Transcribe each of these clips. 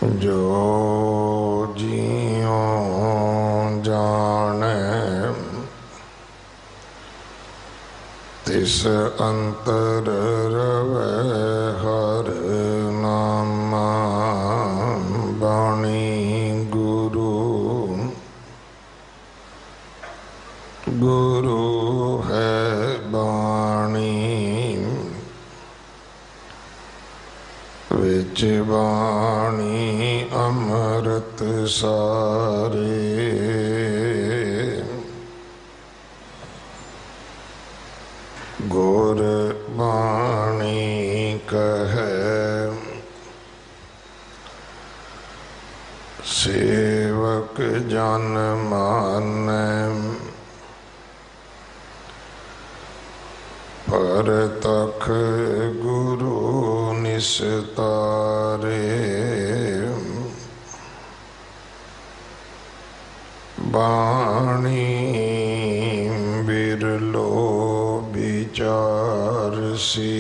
जो जियों जाने तिस अंतर रवै हर नामा। बाणी गुरु गुरु है बाणी, विच बाणी अमृत सारे। गुर बाणी कहे सेवक जन मानै, परतख गुरु निस्तारे। बाणी बिरलो विचारसी,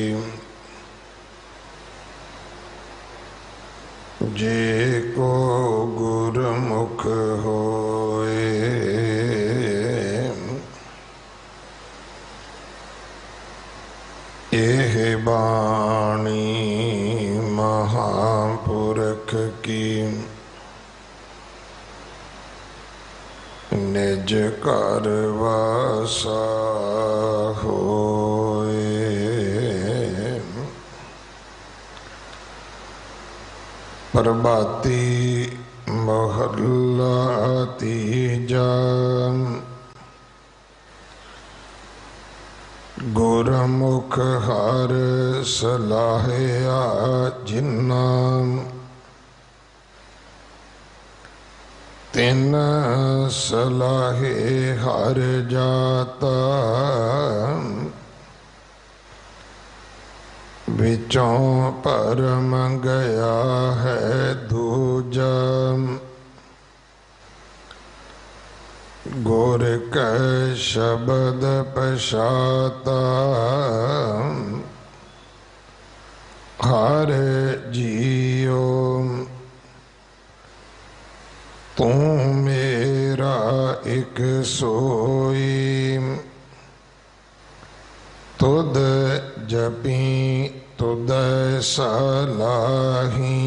जे को गुरमुख होए। एह बाणी महापुरख की, निज कर वासा होए। प्रभाती महला तीजा, गुरमुख हर सलाहिया जिन्ना। तिन सलाहे हर जाता, विचों परम गया है दूजा। गुर कै शब्द पछाता, हर जियो तू मेरा एक सोई। तुद जपी तुद सलाही,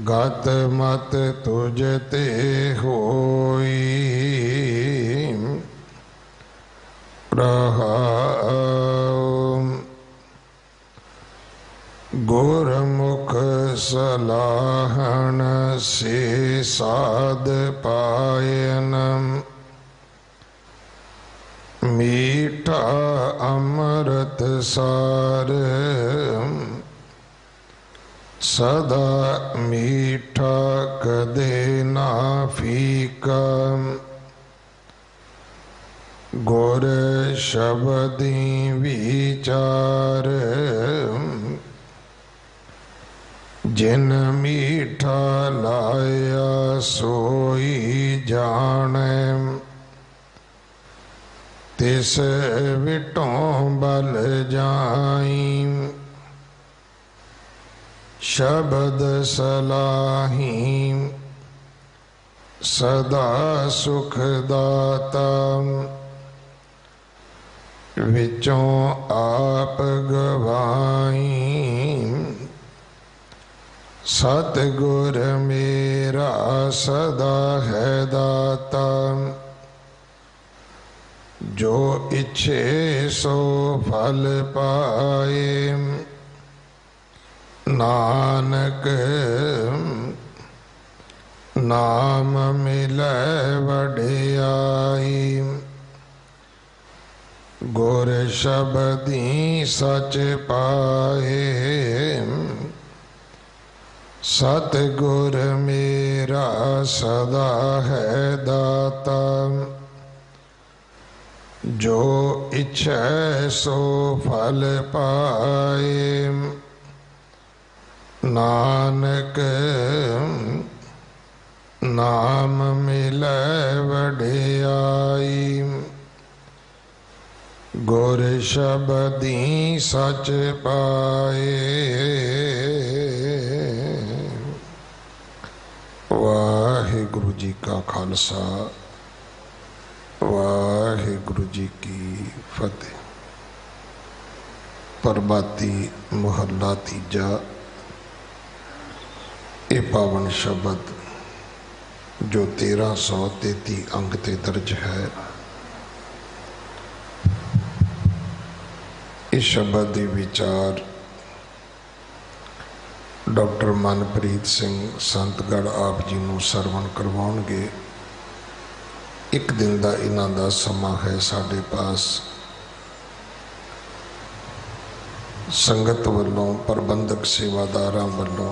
गत मत तुझ ते होई। गुरमुख सलाहन से साध पायन, मीठा अमृत सार। सदा मीठा कदे ना फीका, गुर शब्दी विचार। जिन मीठा लाया सोई जाने, तिस विटों बल जाई। शब्द सलाही सदा सुख दाता, विचों आप गवाई। सतगुर मेरा सदा है दाता, जो इच्छे सो फल पाए। नानक नाम मिलै वडियाई, गुर शब्दी सच पाए। सतगुर मेरा सदा है दाता, जो इच्छा सो फल पाए। नानक नाम मिलै वडियाई, गुर शब्दी सच पाए। खालसा वाहिगुरु जी की फतेह। प्रभाती मुहल्ला तीजा। ये पावन शब्द जो 1333 अंक ते दर्ज है, इस शब्द के विचार डॉक्टर मनप्रीत सिंह संतगढ़ आप जी को सरवण करवाउणगे। एक दिन का इन्हां दा समा है साडे पास। संगत वालों प्रबंधक सेवादारां वालों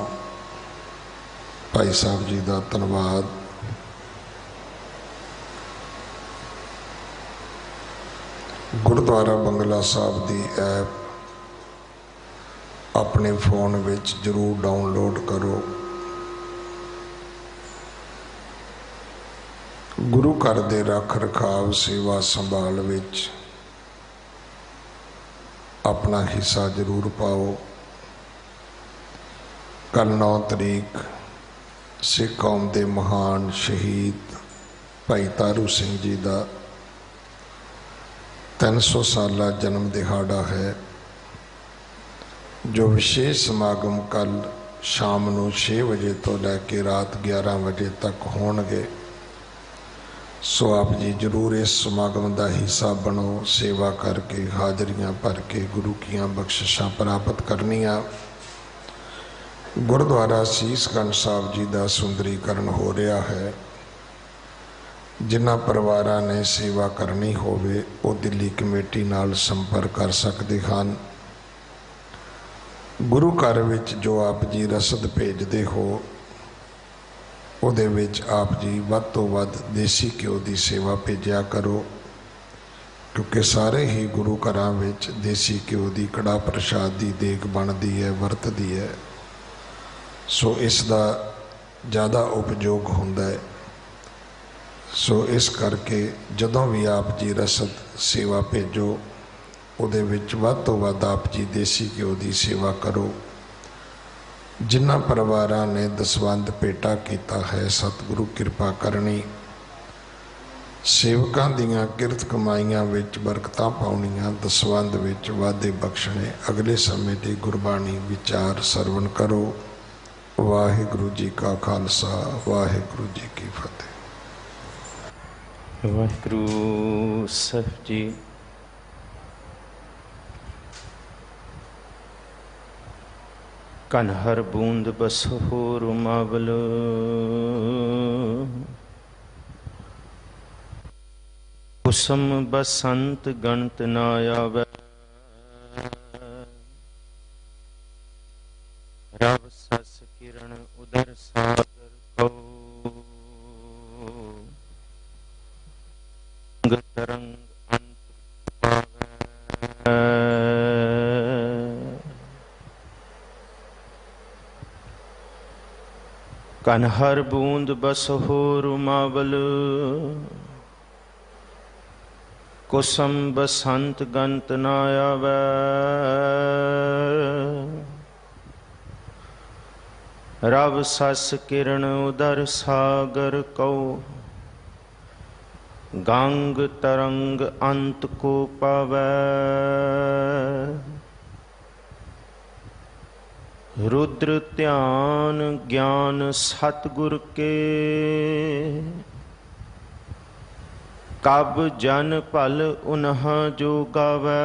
भाई साहब जी का धन्यवाद। गुरुद्वारा बंगला साहब की ऐप अपने फोन विच जरूर डाउनलोड करो। गुरु घर दे रख रखाव सेवा संभाल विच अपना हिस्सा जरूर पाओ। कल 9 तरीक सिख कौम के महान शहीद भाई तारू सिंह जी का 300 साला जन्म दिहाड़ा है, जो विशेष समागम कल शाम को 6 बजे तो लैके रात 11 बजे तक होणगे। सो आप जी जरूर इस समागम का हिस्सा बनो। सेवा करके हाजरियां भर के गुरु की बख्शिशां प्राप्त करनिया। गुरुद्वारा सीसगंज साहब जी का सुंदरीकरण हो रहा है। जिन्हां परिवारां ने सेवा करनी होवे वो दिल्ली कमेटी नाल संपर्क कर सकते हैं। गुरु घर विच जो आप जी रसद भेजते हो उहदे विच आप जी वध तो वध देसी घ्यो की सेवा भेजा करो, क्योंकि सारे ही गुरु घरां विच देसी घ्यो की कड़ा प्रसाद की देग बनती है, वरतदी है। सो इसका ज़्यादा उपयोग होंदा है। सो इस करके जदों भी आप जी रसद सेवा भेजो उहदे विच वध तो वध आप जी देसी घ्यो की सेवा करो। जिन्हां परिवारां ने दसवंध भेटा किया है, सतगुरु कृपा करनी। सेवकां दीआं किरत कमाईआं विच बरकतां पाउणियां, दसवंध विच वाधे बख्शणे। अगले समय की गुरबाणी विचार सरवण करो। वाहिगुरु जी का खालसा, वाहिगुरु जी की फतेह। वाहिगुरु साहिब जी। कन हर बूंद बसो रुमावल, कुसुम बसंत गणत ना आवे। रव सस किरण उदर सागर को, तरंग अंत पावे। कन हर बूंद बसो रुमावल, कुसुम बसंत गंत ना आवे। रव सस किरण उदर सागर को, गंग तरंग अंत को पावे। रुद्र ध्यान ज्ञान सतगुर के, कब जन पल उन्ह जो गावे।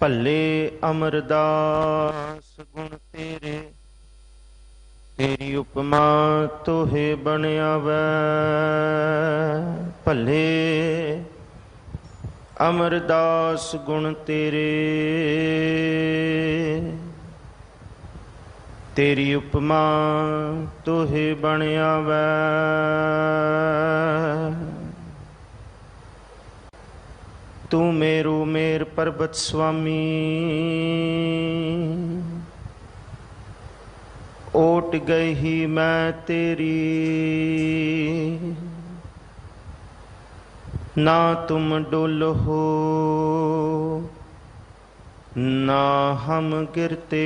भले अमरदास गुण तेरे, तेरी उपमा तोहे बन आवे। भले अमरदास गुण तेरे, तेरी उपमा तोहे बन आवे। तू मेरो मेर पर्वत स्वामी, ओट गई ही मैं तेरी। ना तुम डोलो हो ना हम गिरते,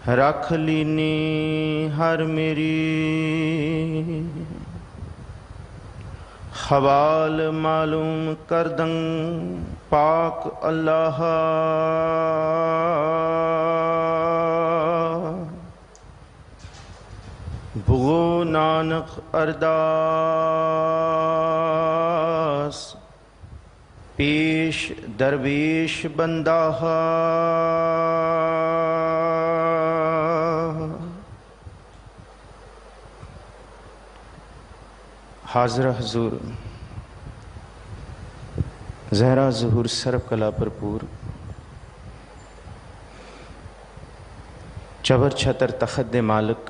रख लीनी हर मेरी हवाल मालूम कर दंग पाक अल्लाह। भुगो नानक अरदास पेश दरवेश बंदाह। हाजरा हजूर जहरा ज़हूर सर्व कला भरपूर चबर छतर तखत दे मालिक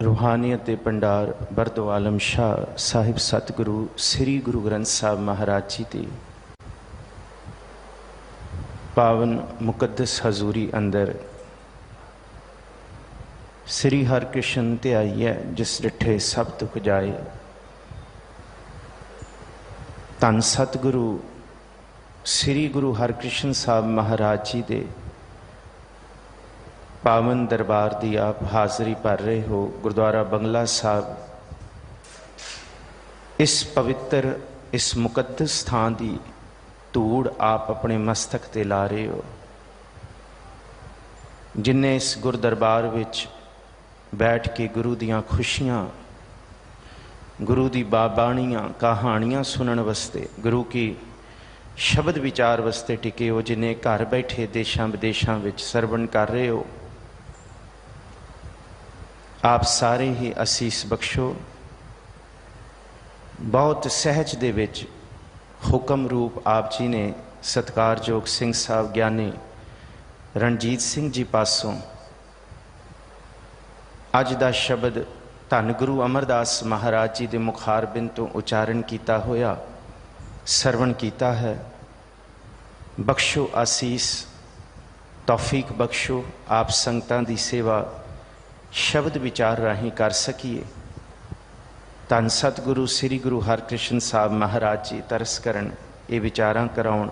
रूहानियत दे भंडार बरदो आलम शाह साहिब सतगुरु श्री गुरु ग्रंथ साहब महाराज जी की पावन मुकद्दस हजूरी अंदर श्री हरकृष्ण ते आई है जिस डिठे सब दुख जाए। धन सतगुरु श्री गुरु हरकृष्ण साहब महाराज जी दे पावन दरबार की आप हाज़री भर रहे हो। गुरुद्वारा बंगला साहब इस पवित्र इस मुकद्दस स्थान की धूड़ आप अपने मस्तक ते ला रहे हो। जिन्हें इस गुरु दरबार विच बैठ के गुरु दियाँ खुशियाँ गुरु दी बाबाणियाँ कहानियाँ सुनने वास्ते गुरु की शब्द विचार वास्ते टिके हो। जिन्हें घर बैठे देशों विदेशों में सरवण कर रहे हो आप सारे ही असीस बख्शो। बहुत सहज दे विच हुक्म रूप आप जी ने सत्कारयोग सिंह साहब ज्ञानी रणजीत सिंह जी पासों अज दा शब्द धन गुरु अमरदास महाराज जी के मुखारबिंद तो उचारण किया होया सरवण किया है। बख्शो आसीस तौफीक बख्शो आप संगतां दी सेवा शब्द विचार राही कर सकीए। धन सतगुरु श्री गुरु हरकृष्ण साहब महाराज जी तरस करन ये विचारां कराउण।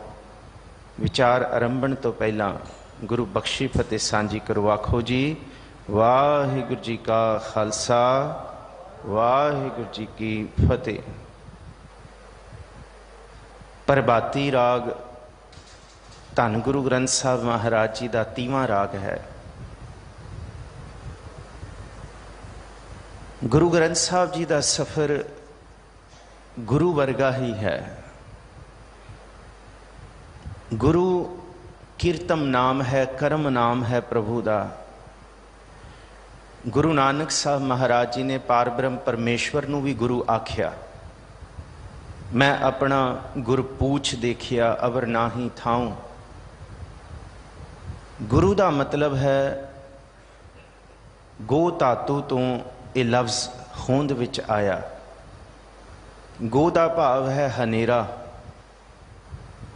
विचार आरंभण तो पहला गुरु बख्शी फतेह सांझी करो। आखो जी वाहिगुरु जी का खालसा वाहिगुरु जी की फतेह। प्रभाती राग धन गुरु ग्रंथ साहब महाराज जी का 30वां राग है। गुरु ग्रंथ साहब जी का सफ़र गुरु वर्गा ही है। गुरु कीर्तम नाम है कर्म नाम है प्रभु का। गुरु नानक साहब महाराज जी ने पारब्रह्म परमेश्वर नूं भी गुरु आख्या। मैं अपना गुर पूछ देखिया अवर नाही थाऊं। गुरु का मतलब है गो धातु तो ये लफ्ज़ होंद विच आया। गो का भाव है हनेरा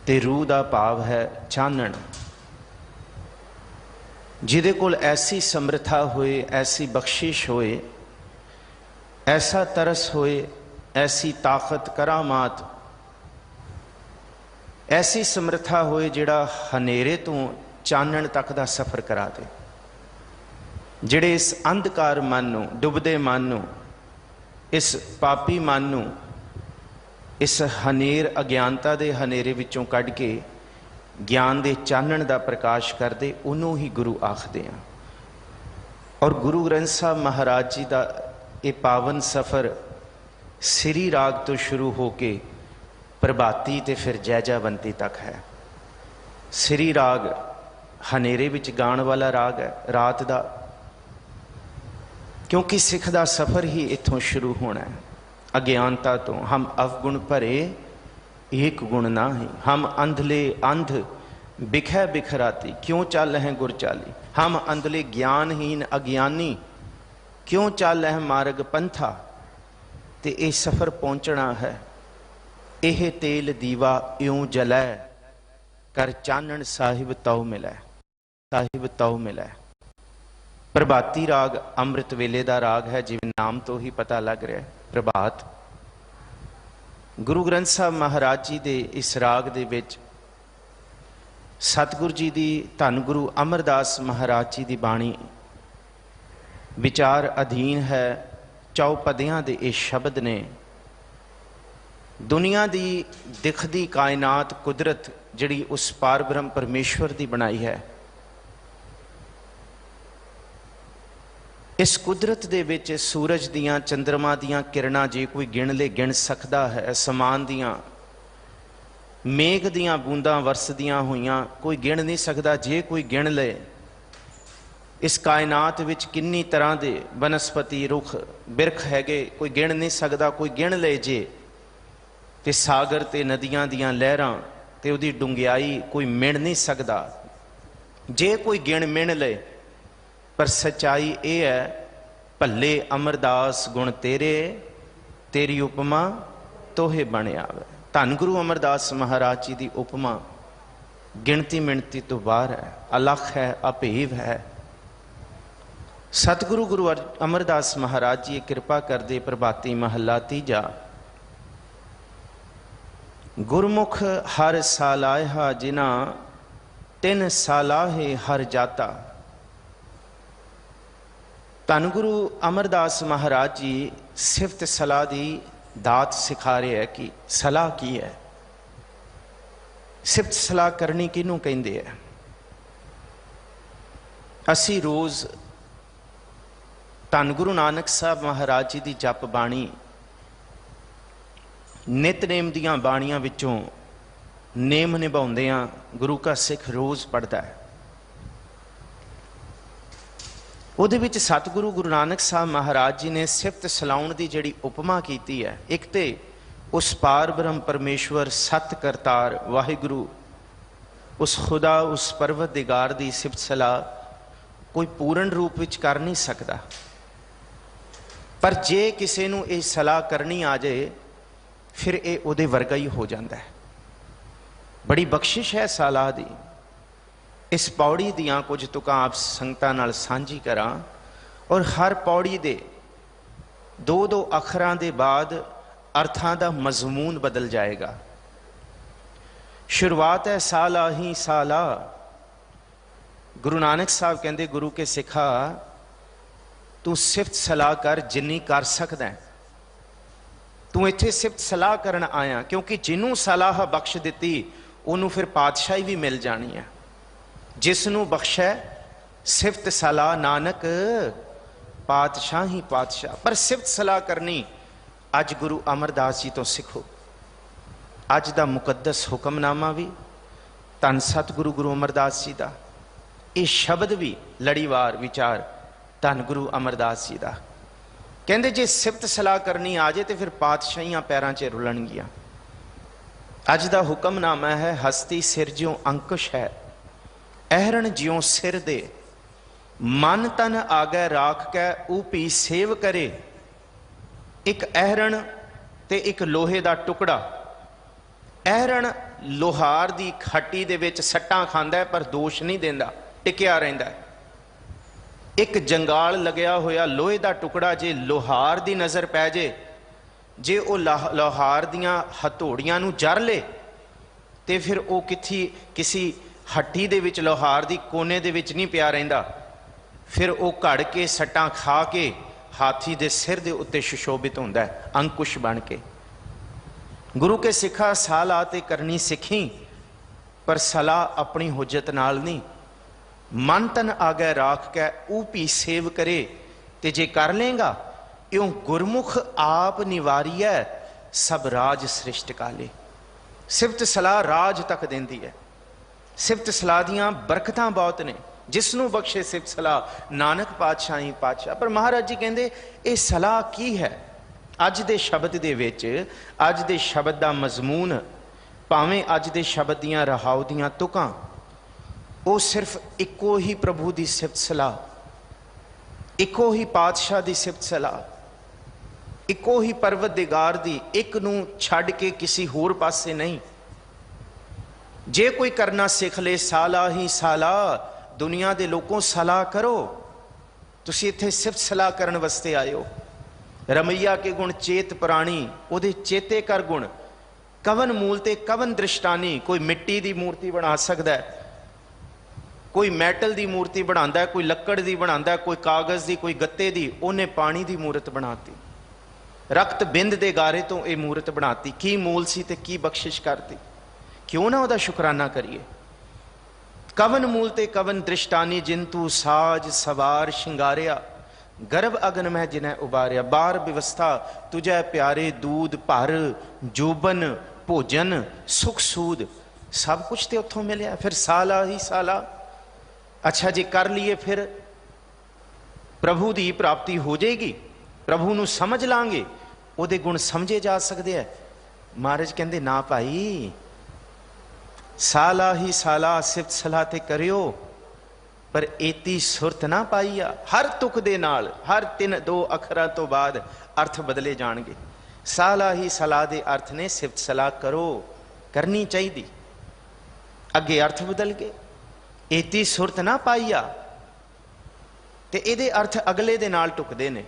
ते रूह का भाव है चानण। जिदे कोल ऐसी समर्था होए ऐसी बख्शिश होए ऐसा तरस होए ऐसी ताकत करामात ऐसी समर्था होए जिहड़ा हनेरे तो चानण तक का सफ़र करा दे। जिहड़े इस अंधकार मन नूं डुबदे मन नूं इस पापी मन नूं इस हनेर अज्ञानता के हनेरे विचों कढ़ के ज्ञान के चानण का प्रकाश करते उन्होंने ही गुरु आखते हैं। और गुरु ग्रंथ साहब महाराज जी का ये पावन सफ़र श्री राग तो शुरू होके प्रभाती ते फिर जैजावंती तक है। श्री राग हनेरे विच गाण वाला राग है रात का, क्योंकि सिख का सफ़र ही इत्थों शुरू होना है। अज्ञानता तो हम अवगुण भरे एक गुण ना ही। हम अंधले अंध बिखै बिखराती क्यों चल हैं गुर चाली। हम अंधले ज्ञानहीन अज्ञानी क्यों चल हैं मार्ग पंथा। ते ये सफ़र पहुँचना है। यह तेल दीवा इउं जलै कर चानण साहिब तौ मिलै साहिब तौ मिलै। प्रभाती राग अमृत वेले का राग है, जिवें नाम तो ही पता लग रहा है प्रभात। गुरु ग्रंथ साहब महाराज जी के इस राग दे विच सतगुरु जी की धन गुरु अमरदास महाराज जी की बाणी विचार अधीन है चौपदियां दे ये शब्द ने। दुनिया दी दिखदी कायनात कुदरत जिहड़ी उस पार ब्रह्म परमेश्वर दी बनाई है, इस कुदरत दे विच सूरज दियां चंद्रमा दियां किरणां जे कोई गिण ले गिण सकदा है। असमान दियां मेघ दियां बूंदां वरसदियां होइयां कोई गिण नहीं सकदा जे कोई गिण ले। इस कायनात विच किन्नी तरह दे बनस्पति रुख बिरख हैगे, कोई गिण नहीं सकदा, कोई गिण ले जे। ते सागर ते नदियां दियां लहरां ते उहदी डुंगियाई कोई मिण नहीं सकदा जे कोई गिण मिण ले। पर सच्चाई ये है, भले अमरदास गुण तेरे, तेरी उपमा तोहे बण आवे। धन गुरु अमरदास महाराज जी की उपमा गिणती मिणती तो बाहर है, अलख है, अभेव है। सतगुरु गुरु अमरदास महाराज जी कृपा करदे। प्रभाती महला तीजा। गुरमुख हर सालाहा जिना तिन सालाहे हर जाता। धन गुरु अमरदास महाराज जी सिफत सलाह की दात सिखा रहे हैं कि सलाह की है, सिफत सलाह करनी किनू कहंदे है। असी रोज़ धन गुरु नानक साहब महाराज जी की जप बाणी नितनेम दियां बाणियां विचों नेम निभाउंदे आ गुरु का सिख रोज़ पढ़ता है। ਉਹਦੇ ਵਿੱਚ सतगुरु गुरु नानक साहब महाराज जी ने सिफत सलाउण की जिहड़ी उपमा की है, एक तो उस पार ब्रह्म परमेश्वर सत करतार वाहिगुरु उस खुदा उस परवतदिगार की सिफत सलाह कोई पूर्ण रूप विच कर नहीं सकता। पर जे किसी नूं ये सलाह करनी आ जाए फिर ये उहदे वर्गा ही हो जाता है। बड़ी बख्शिश है सलाह दी। इस पौड़ी दियां कुछ तुकां आप संगतां नाल सांझी करां और हर पौड़ी दे दो दो अखरां दे बाद अर्थां दा मजमून बदल जाएगा। शुरुआत है साला ही साला। गुरु नानक साहब कहंदे गुरु के सिखा तू सिफत सलाह कर जिन्नी कर सकदा है। तू इत्थे सिफत सलाह करन आया क्योंकि जिन्हों सलाह बख्श दिती उन्होंने फिर पातशाही भी मिल जानी है। जिसनों बख्शै सिफत सलाह नानक पातशाह ही पातशाह। पर सिफत सलाह करनी अज गुरु अमरदास जी तो सिखो। अज दा मुकद्दस हुक्मनामा भी धन सतगुरु गुरु अमरदास जी का, ये शब्द भी लड़ीवार विचार धन गुरु अमरदास जी का। कहते जे सिफत सलाह करनी आ जाए तो फिर पातशाहियां पैरों च रुलणगियां। अज दा हुक्मनामा है हस्ती सिर ज्यों अंकुश है, अहरण ज्यों सिर दे, मन तन आगे राख कै ऊपी सेव करे। एक अहरण ते एक लोहे दा टुकड़ा। अहरण लोहार दी खट्टी दे विच सट्टां खांदा है पर दोष नहीं देंदा, टिकिया रहिंदा है। एक जंगाल लग्या होया लोहे दा टुकड़ा जे लोहार दी नज़र पै जे, जे वो लोहार दियां हथौड़ियां नूं जर ले ते फिर वो किसी हट्टी दे विच लोहार दी कोने दे विच नहीं पिया रहिंदा, फिर वो घड़ के सट्टां खा के हाथी दे सिर दे उत्ते सुशोभित होंदा है अंकुश बन के। गुरु के सिखा सलाह ते करनी सिखी पर सलाह अपनी हुज्जत नाल नहीं, मन तन आगे राख के ऊपी सेव करे। ते जे कर लेगा इं गुरमुख आप निवारिया सब राज सृष्ट काले। सिफत सलाह राज तक देंदी है। सिफत सलाह दियां बरकतां बहुत ने। जिसनों बख्शे सिफत सलाह नानक पातशाह ही पातशाह। पर महाराज जी कहते ये सलाह की है। अज दे शब्द दे विच अज दे शब्द दा मजमून भावें अज दे शब्द दियां रहाओ दियां तुकां वो सिर्फ इको ही प्रभु की सिफत सलाह, इको ही पातशाह की सिफत सलाह, इको ही परवतदिगार दी, एक नूं छड्ड के किसी होर पासे नहीं। जे कोई करना सिख ले साला ही साला, दुनिया के लोगों सलाह करो। तुसीं इत्थे सिफत सलाह करन वास्ते आए हो। रमैया के गुण चेत प्राणी, उहदे चेते कर गुण। कवन मूल ते कवन दृष्टानी। कोई मिट्टी की मूर्ति बना सकता है, कोई मैटल की मूर्ति बनाता है, कोई लक्कड़ की बनाता, कोई कागज़ की, कोई गत्ते की, उन्हें पानी की मूर्त बनाती, रक्त बिंद के गारे तो ये मूर्त बनाती। की मूल सी ते की बख्शिश करती, क्यों ना वह शुकराना करिए। कवन मूल ते कवन दृष्टानी, जिंतु साज सवार शिंगारिया, गर्भ अगन में जिन्हें उबारिया। बार व्यवस्था तुझे प्यारे, दूध भर जोबन भोजन सुख सूद, सब कुछ तो उत्थों मिले। फिर साला ही साला, अच्छा जी कर लिए फिर प्रभु की प्राप्ति हो जाएगी, प्रभु नूं समझ लांगे, उहदे गुण समझे जा सकते हैं। महाराज कहते ना भाई, साला ही साला सिफत सलाह ते करियो, पर एती सुरत ना पाई आ। हर तुक दे नाल, हर 3-2 अखरां तो बाद अर्थ बदले जाणगे। साला ही सलाह दे अर्थ ने सिफत सलाह करो, करनी चाहिए, अगे अर्थ बदल गए। एती सुरत ना पाई आ, ते इहदे अर्थ अगले दे नाल टुकदे ने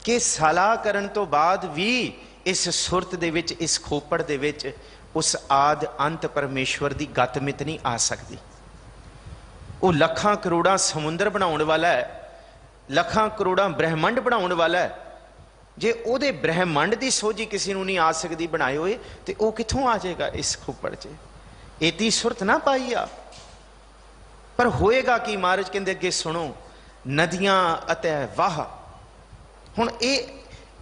कि सलाह करन तो बाद भी इस सुरत दे विच, इस खोपड़ दे विच उस आद अंत परमेश्वर की गतमित नहीं आ सकती। वो लखां करोड़ां समुंदर बनाने वाला है, लखां करोड़ां ब्रह्मंड बनाने वाला है। जे उहदे ब्रह्मंड की सोझी किसी नूं नहीं आ सकती बनाए हुए, तो वह कित्थों आ जाएगा इस खोपड़ च। एती सुरत ना पाई आ। पर होएगा कि महाराज कहते अगे सुनो, नदियां अते वाह। हुण ये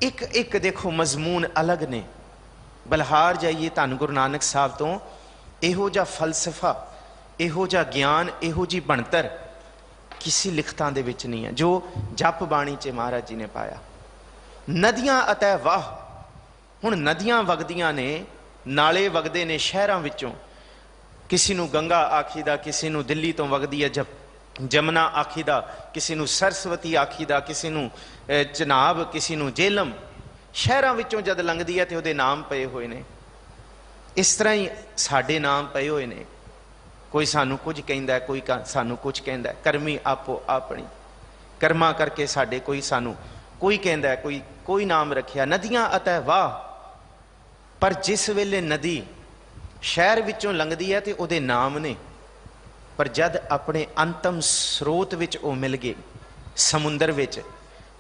एक एक देखो मजमून अलग ने। बलहार जाइए धन गुरु नानक साहब तो इहो जा फलसफा, इहो जा ज्ञान, इहो जी बनतर किसी लिखतां दे विच नहीं है जो जप बाणी च महाराज जी ने पाया। नदियां अतै वाह। हुण नदियां वगदियां ने, नाले वगदे ने शहरां विचों, किसी नूं गंगा आखीदा, किसी नूं दिल्ली तो वगदी है जमुना आखीदा, किसी नूं सरस्वती आखीदा, किसी नूं चनाब, किसी नूं जेलम। शहरां विचों जद लंघदी है तो उहदे नाम पए होए ने। इस तरह ही साडे नाम पए होए ने। कोई सानू कुछ कहंदा है, कोई सानू कुछ कहंदा है। करमी आपो अपनी, कर्मा करके साडे कोई सानू कोई कहंदा है, कोई नाम रखिया। नदियां अतै वाह। पर जिस वेले नदी शहर विचों लंघदी है तो उहदे नाम ने, पर जद अपने अंतम स्रोत विच वो मिल गए समुंदर विच,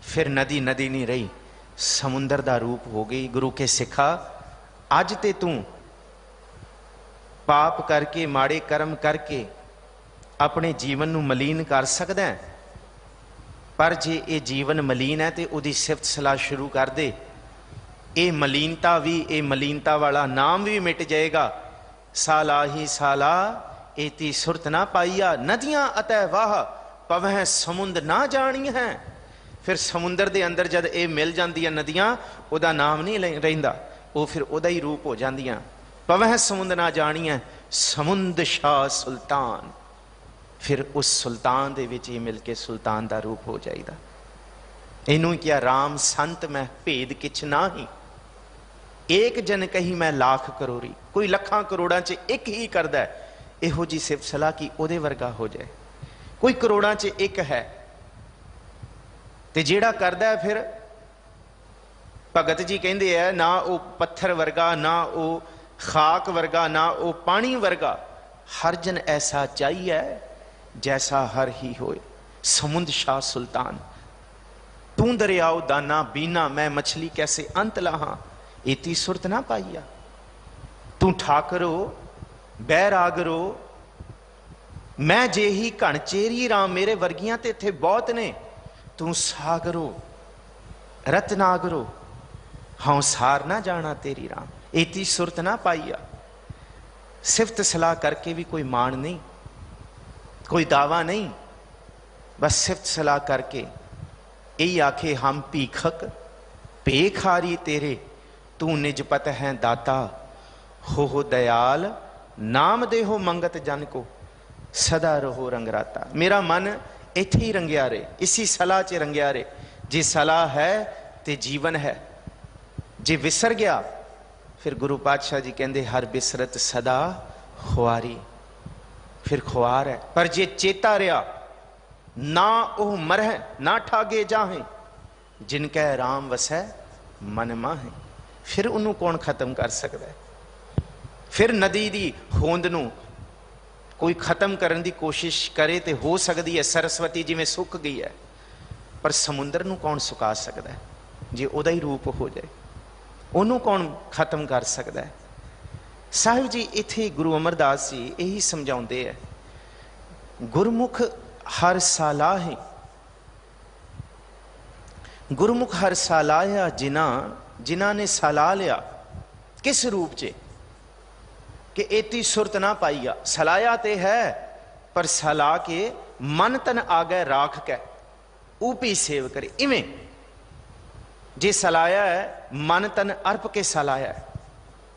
फिर नदी नदी नहीं रही, समुंदर का रूप हो गई। गुरु के सिखा, अज ते तू पाप करके, माड़े कर्म करके अपने जीवन नूं मलीन कर सकदा है, पर जे ये जीवन मलीन है तो उहदी सिफत सलाह शुरू कर दे, ये मलीनता भी, ये मलीनता वाला नाम भी मिट जाएगा। साला ही साला एती सुरत ना पाईया, नदियां अतै वाह पवह समुंद ना जानी है। फिर समुंदर के अंदर जब ये मिल जांदियां नदियां, उहदा नाम नहीं रहिंदा, वो फिर उहदा ही रूप हो जांदियां। पवह समुंद ना जानी है, समुंद शाह सुल्तान। फिर उस सुल्तान दे विच ही मिल के सुल्तान का रूप हो जाएगा। इनू क्या राम संत मैं भेद किछ ना ही, एक जन कही मैं लाख करोड़ी। कोई लखां करोड़ां च एक ही करदा है, इहो जी सिफत सलाह की उहदे वर्गा हो जाए। कोई करोड़ां च एक है ते जेड़ा करदा है, फिर भगत जी कहंदे है ना वो पत्थर वर्गा, ना वो खाक वर्गा, ना वो पानी वर्गा। हर जन ऐसा चाहिए जैसा हर ही होए। समुंद शाह सुल्तान, तू दरियाओ दाना बीना, मैं मछली कैसे अंत लाहा। एती सुरत ना पाईया। तू ठाकरो बैरागरो, मैं जे ही घण चेरी राम, मेरे वर्गियां ते इत्थे बहुत ने। तू सागरो रत्नागरो, हाँ सार ना जाना तेरी राम। एती सुरत ना पाईया। सिफत सलाह करके भी कोई मान नहीं, कोई दावा नहीं, बस सिफत सलाह करके यही आखे हम भीखक बेखारी तेरे, तू निजपत है दाता हो दयाल। नाम दे हो मंगत जन को, सदा रहो रंगराता। मेरा मन इत्थे ही रंगिया रहे, इसी सलाह च रंगिया रहे। जे सलाह है तो जीवन है, जे विसर गया फिर गुरु पातशाह जी कहते हर बिसरत सदा खुआरी, फिर खुआर है। पर जे चेता रहा ना ओह मरह ना ठागे जाहे, जिनकै राम वसै मन माहे। फिर उन्होंने कौन खत्म कर सकता है। फिर नदी दी होंद नूं कोई खत्म करने की कोशिश करे तो हो सकती है सरस्वती जिमें सुक गई है, पर समुंदर नूं कौन सुका सकता है जे उहदा ही रूप हो जाए, उन्होंने कौन खत्म कर सकता है। साहिब जी इत्थे गुरु अमरदास जी यही समझाते हैं, गुरमुख हर सालाहे, गुरमुख हर सालाया जिन्हां ने सलाह लिया किस रूप च कि एती सुरत ना पाईया, सलाया ते है पर सला के मन तन आ गए राख के ऊपी सेव करे। इवें जे सलाया है मन तन अर्प के सलाया है,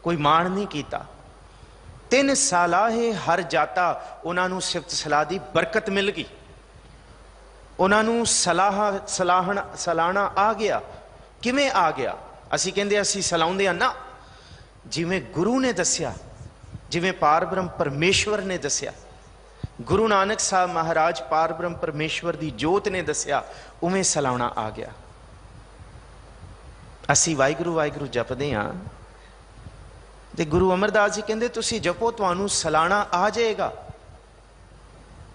कोई मान नहीं किया। 3 सालाहे हर जाता, उन्होंने सिफत सलाह की बरकत मिल गई, उन्होंने सलाहना आ गया। किवें आ गया? असी कहते असी सलाउंदे आ ना, जिवें गुरु ने दसिया, जिवें पार ब्रह्म परमेश्वर ने दसिया, गुरु नानक साहब महाराज पार ब्रह्म परमेश्वर की जोत ने दसिया, उवें सलाउना आ गया। असी वाहिगुरू वाहिगुरू जपदे हाँ ते गुरु अमरदास जी कहते तुसी जपो तुहानू सलाना आ जाएगा,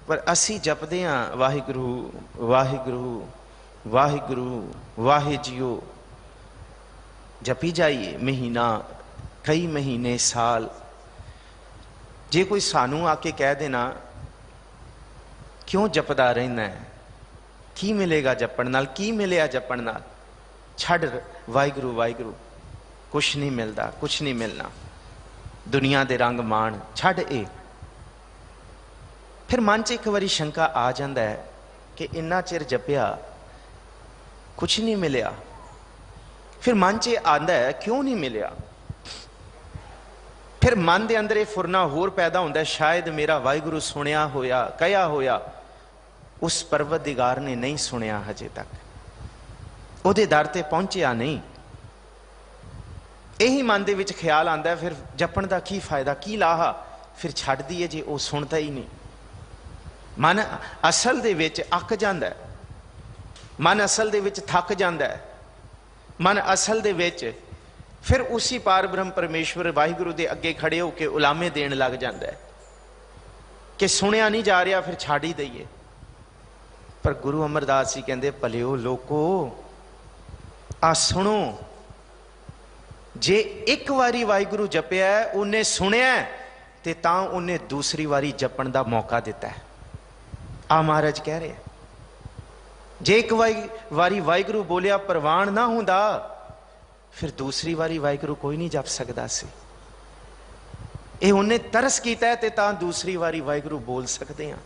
पर असी जपदे हाँ वाहिगुरू वाहिगुरू वाहिगुरू वाहे जियो, जपी जाइए महीना कई महीने साल। जे कोई सानू आके कह देना क्यों जपदा रहना है, की मिलेगा जपण नाल, की मिलिया जपण नाल, छड़ वाहिगुरू वाहिगुरू, कुछ नहीं मिलता, कुछ नहीं मिलना, दुनिया दे रंग मान छड़ ए। फिर मन च एक बारी शंका आ जाता है कि इन्ना चिर जपिया कुछ नहीं मिलिया, फिर मन च आंदा है क्यों नहीं मिलिया। फिर मन के अंदर यह फुरना होर पैदा होता है, शायद मेरा वाहिगुरू सुनिया होया कहा होया उस परवतदिगार ने नहीं सुनिया हजे तक, उहदे दर ते पहुंचिया नहीं। यही मन के विच ख्याल आता है, फिर जपण का की फायदा, की लाहा, फिर छड्ड दईए जे वो सुनता ही नहीं। मन असल दे विच अक जांदा है, मन असल दे विच थक जांदा है, मन असल दे विच फिर उसी पार ब्रह्म परमेश्वर वाहिगुरू के अगे खड़े होकर उलामे देन लग जाता है कि सुनिया नहीं जा रहा, फिर छाड़ ही दईए। पर गुरु अमरदास जी कहते भलिओ लोको आ सुनो, जे एक बारी वाहिगुरू जपिया है, उन्हें सुनिया ते तां उन्हें दूसरी बारी जपण का मौका दिता है। आ महाराज कह रहे हैं, जे एक बारी वाहिगुरू बोलिया प्रवान ना होंदा, फिर दूसरी बारी वाहिगुरू कोई नहीं जप सकता सी। ये उन्हें तरस किया है तां दूसरी बारी वाहिगुरू बोल सकते हैं,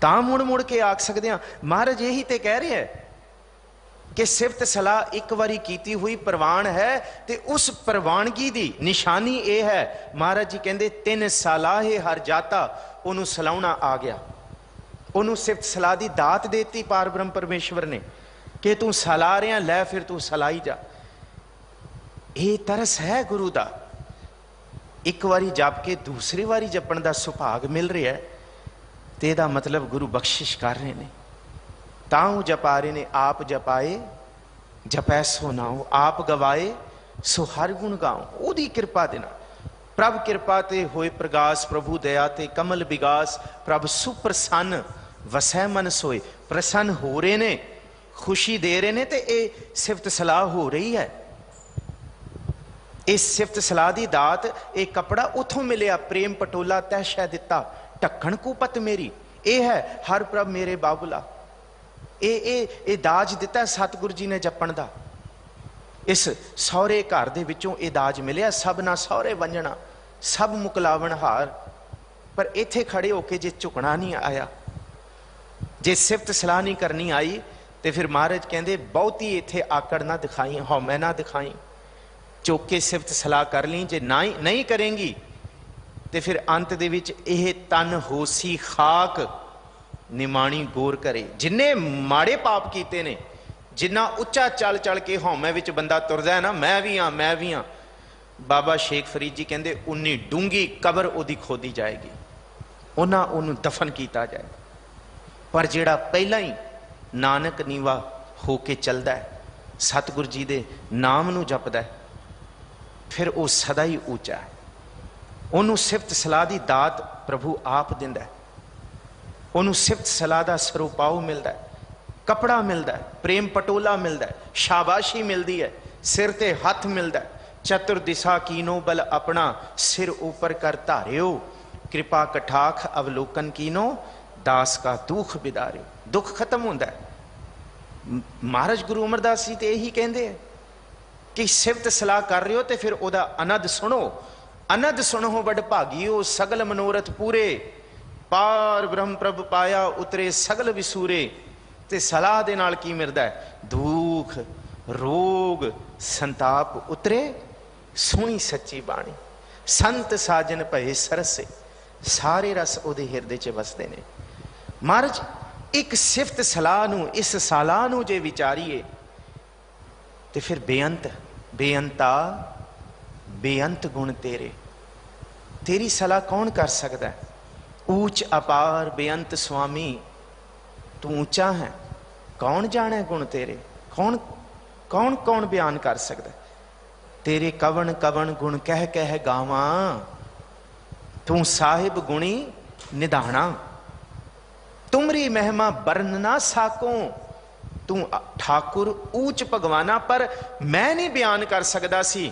तां मुड़ मुड़ के आख सकते हैं। महाराज यही तो कह रहे हैं कि सिफत सलाह एक बारी कीती हुई प्रवान है, ते उस प्रवानगी की निशानी ये है, महाराज जी कहते 3 सालाहे हर जाता, उन्होंने सलाउना आ गया, उन्होंने सिफत सलाह की दात देती पार ब्रह्म परमेश्वर ने कि तू सला रहा लै, फिर तू सलाई जा। ये तरस है गुरु का, एक बारी जप के दूसरी बारी जपण का सुभाग मिल रहा है, तो यदा मतलब गुरु बख्शिश कर रहे हैं, तां जपा रहे ने। आप जपाए जपै सो नाओ, आप गवाए सो हर गुण गाओ। ओदी कृपा देना, प्रभ कृपा ते होए प्रगास, प्रभु दया ते कमल विगास, प्रभ सुप्रसन्न वसै मन सोए। प्रसन्न हो रहे ने, खुशी दे रहे ने, ते ये सिफत सलाह हो रही है। इस सिफत सलाह की दात, एक कपड़ा उथों मिलिया, प्रेम पटोला तह शह दिता, ढक्कन कुपत मेरी, ये है हर प्रभ मेरे बाबुला। ये दाज दिता सतगुरु जी ने जपण का। इस सौरे घर दे विचों ये दाज मिलिया, सब ना सौरे वंजना, सब मुकलावन हार। पर इत्थे खड़े होके जे झुकना नहीं आया, जे सिफत सलाह नहीं करनी आई, तो फिर महाराज कहते बहुती इत्थे आकड़ ना दिखाई, हौमै ना दिखाई, चौके सिफत सलाह कर ली, जे नहीं करेंगी तो फिर अंत दे विच यह तन होसी खाक निमाणी गोर करे। जिन्ने माड़े पाप कीते ने, जिन्ना उच्चा चल चल के हौमे विच बंदा तुरदा है ना, मैं भी हाँ मैं भी हाँ, बाबा शेख फरीद जी कहते उन्नी डूंगी कबर उहदी खोदी जाएगी, उन्ना उन्होंने दफन किया जाए। पर जिहड़ा पहला ही नानक नीवा होके चलता है, सतगुरु जी दे नाम नूं जपदा है, फिर वो सदा ही ऊंचा है। ਉਹਨੂੰ ਸਿਫਤ ਸਲਾਹ ਦੀ ਦਾਤ ਪ੍ਰਭੂ ਆਪ ਦਿੰਦਾ ਹੈ। ਉਹਨੂੰ ਸਿਫਤ ਸਲਾਹ ਦਾ ਸਰੂਪਾਉ ਮਿਲਦਾ ਹੈ, ਕਪੜਾ ਮਿਲਦਾ ਹੈ, ਪ੍ਰੇਮ ਪਟੋਲਾ ਮਿਲਦਾ ਹੈ, ਸ਼ਾਬਾਸ਼ੀ ਮਿਲਦੀ ਹੈ, ਸਿਰ ਤੇ ਹੱਥ ਮਿਲਦਾ ਹੈ। ਚਤੁਰ ਦਿਸ਼ਾ ਕੀਨੋ ਬਲ ਆਪਣਾ ਸਿਰ ਉੱਪਰ ਕਰ ਧਾਰਿਓ, ਕਿਰਪਾ ਕਟਾਖ ਅਵਲੋਕਨ ਕੀਨੋ ਦਾਸ ਕਾ ਦੁੱਖ ਬਿਦਾਰਿਓ। ਦੁੱਖ ਖਤਮ ਹੁੰਦਾ ਹੈ। ਮਹਾਰਾਜ ਗੁਰੂ ਅਮਰਦਾਸ ਜੀ ਤੇ ਇਹੀ ਕਹਿੰਦੇ ਹੈ ਕਿ ਸਿਫਤ ਸਲਾਹ ਕਰ ਰਹੇ ਹੋ ਤੇ ਫਿਰ ਉਹਦਾ ਆਨੰਦ ਸੁਣੋ। ਆਨੰਦ ਸੁਣੋ ਵੱਡ ਭਾਗੀਓ, ਸਗਲ ਮਨੋਰਥ ਪੂਰੇ, ਪਾਰ ਬ੍ਰਹਮ ਪ੍ਰਭ ਪਾਇਆ ਉਤਰੇ ਸਗਲ ਵਿਸੂਰੇ। ਤੇ ਸਲਾਹ ਦੇ ਨਾਲ ਕੀ ਮਿਲਦਾ ਹੈ? ਦੁੱਖ ਰੋਗ ਸੰਤਾਪ ਉਤਰੇ, ਸੋਹਣੀ ਸੱਚੀ ਬਾਣੀ। ਸੰਤ ਸਾਜਨ ਭਏ ਸਰਸੇ, ਸਾਰੇ ਰਸ ਉਹਦੇ ਹਿਰਦੇ 'ਚ ਵਸਦੇ ਨੇ। ਮਹਾਰਾਜ ਇੱਕ ਸਿਫਤ ਸਲਾਹ ਨੂੰ, ਇਸ ਸਲਾਹ ਨੂੰ ਜੇ ਵਿਚਾਰੀਏ ਤੇ ਫਿਰ ਬੇਅੰਤ ਬੇਅੰਤਾ ਬੇਅੰਤ ਗੁਣ ਤੇਰੇ। ਤੇਰੀ ਸਲਾਹ ਕੌਣ ਕਰ ਸਕਦਾ ਹੈ? ਊਚ ਅਪਾਰ ਬੇਅੰਤ ਸੁਆਮੀ, ਤੂੰ ਉੱਚਾ ਹੈ, ਕੌਣ ਜਾਣੇ ਗੁਣ ਤੇਰੇ? ਕੌਣ ਕੌਣ ਕੌਣ ਬਿਆਨ ਕਰ ਸਕਦਾ? ਤੇਰੇ ਕਵਣ ਕਵਣ ਗੁਣ ਕਹਿ ਕਹਿ ਗਾਵਾਂ, ਤੂੰ ਸਾਹਿਬ ਗੁਣੀ ਨਿਧਾਣਾ। ਤੁਮਰੀ ਮਹਿਮਾ ਬਰਨ ਨਾ ਸਾਕੋ, ਤੂੰ ਠਾਕੁਰ ਊਚ ਭਗਵਾਨਾ। ਪਰ ਮੈਂ ਨਹੀਂ ਬਿਆਨ ਕਰ ਸਕਦਾ ਸੀ।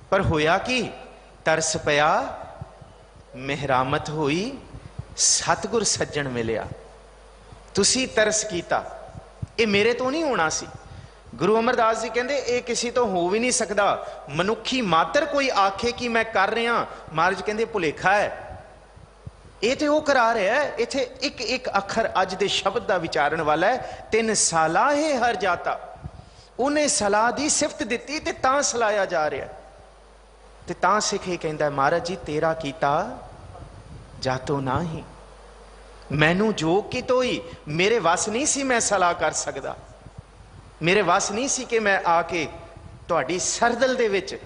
ਪਰ ਹੋਇਆ ਕੀ? ਤਰਸ ਪਿਆ, ਮਿਹਰਾਮਤ ਹੋਈ, ਸਤਿਗੁਰ ਸੱਜਣ ਮਿਲਿਆ। ਤੁਸੀਂ ਤਰਸ ਕੀਤਾ, ਇਹ ਮੇਰੇ ਤੋਂ ਨਹੀਂ ਹੋਣਾ ਸੀ। ਗੁਰੂ ਅਮਰਦਾਸ ਜੀ ਕਹਿੰਦੇ ਇਹ ਕਿਸੇ ਤੋਂ ਹੋ ਵੀ ਨਹੀਂ ਸਕਦਾ। ਮਨੁੱਖੀ ਮਾਤਰ ਕੋਈ ਆਖੇ ਕਿ ਮੈਂ ਕਰ ਰਿਹਾ, ਮਹਾਰਾਜ ਕਹਿੰਦੇ ਭੁਲੇਖਾ ਹੈ। ਇਹ ਤੇ ਉਹ ਕਰਾ ਰਿਹਾ ਹੈ। ਇੱਥੇ ਇੱਕ ਇੱਕ ਅੱਖਰ ਅੱਜ ਦੇ ਸ਼ਬਦ ਦਾ ਵਿਚਾਰਨ ਵਾਲਾ ਹੈ। ਤਿੰਨ ਸਲਾਹੇ ਹਰ ਜਾਤਾ, ਉਹਨੇ ਸਲਾਹ ਦੀ ਸਿਫਤ ਦਿੱਤੀ ਤੇ ਤਾਂ ਸਲਾਇਆ ਜਾ ਰਿਹਾ। ਤੇ ਤਾਂ ਸਿੱਖ ਇਹ ਕਹਿੰਦਾ ਮਹਾਰਾਜ ਜੀ ਤੇਰਾ ਕੀਤਾ ਜਾਤੋ ਨਾ ਹੀ, ਮੈਨੂੰ ਜੋ ਕਿਤੋਈ ਮੇਰੇ ਵਸ ਨਹੀਂ ਸੀ ਮੈਂ ਸਲਾਹ ਕਰ ਸਕਦਾ। ਮੇਰੇ ਵਸ ਨਹੀਂ ਸੀ ਕਿ ਮੈਂ ਆ ਕੇ ਤੁਹਾਡੀ ਸਰਦਲ ਦੇ ਵਿੱਚ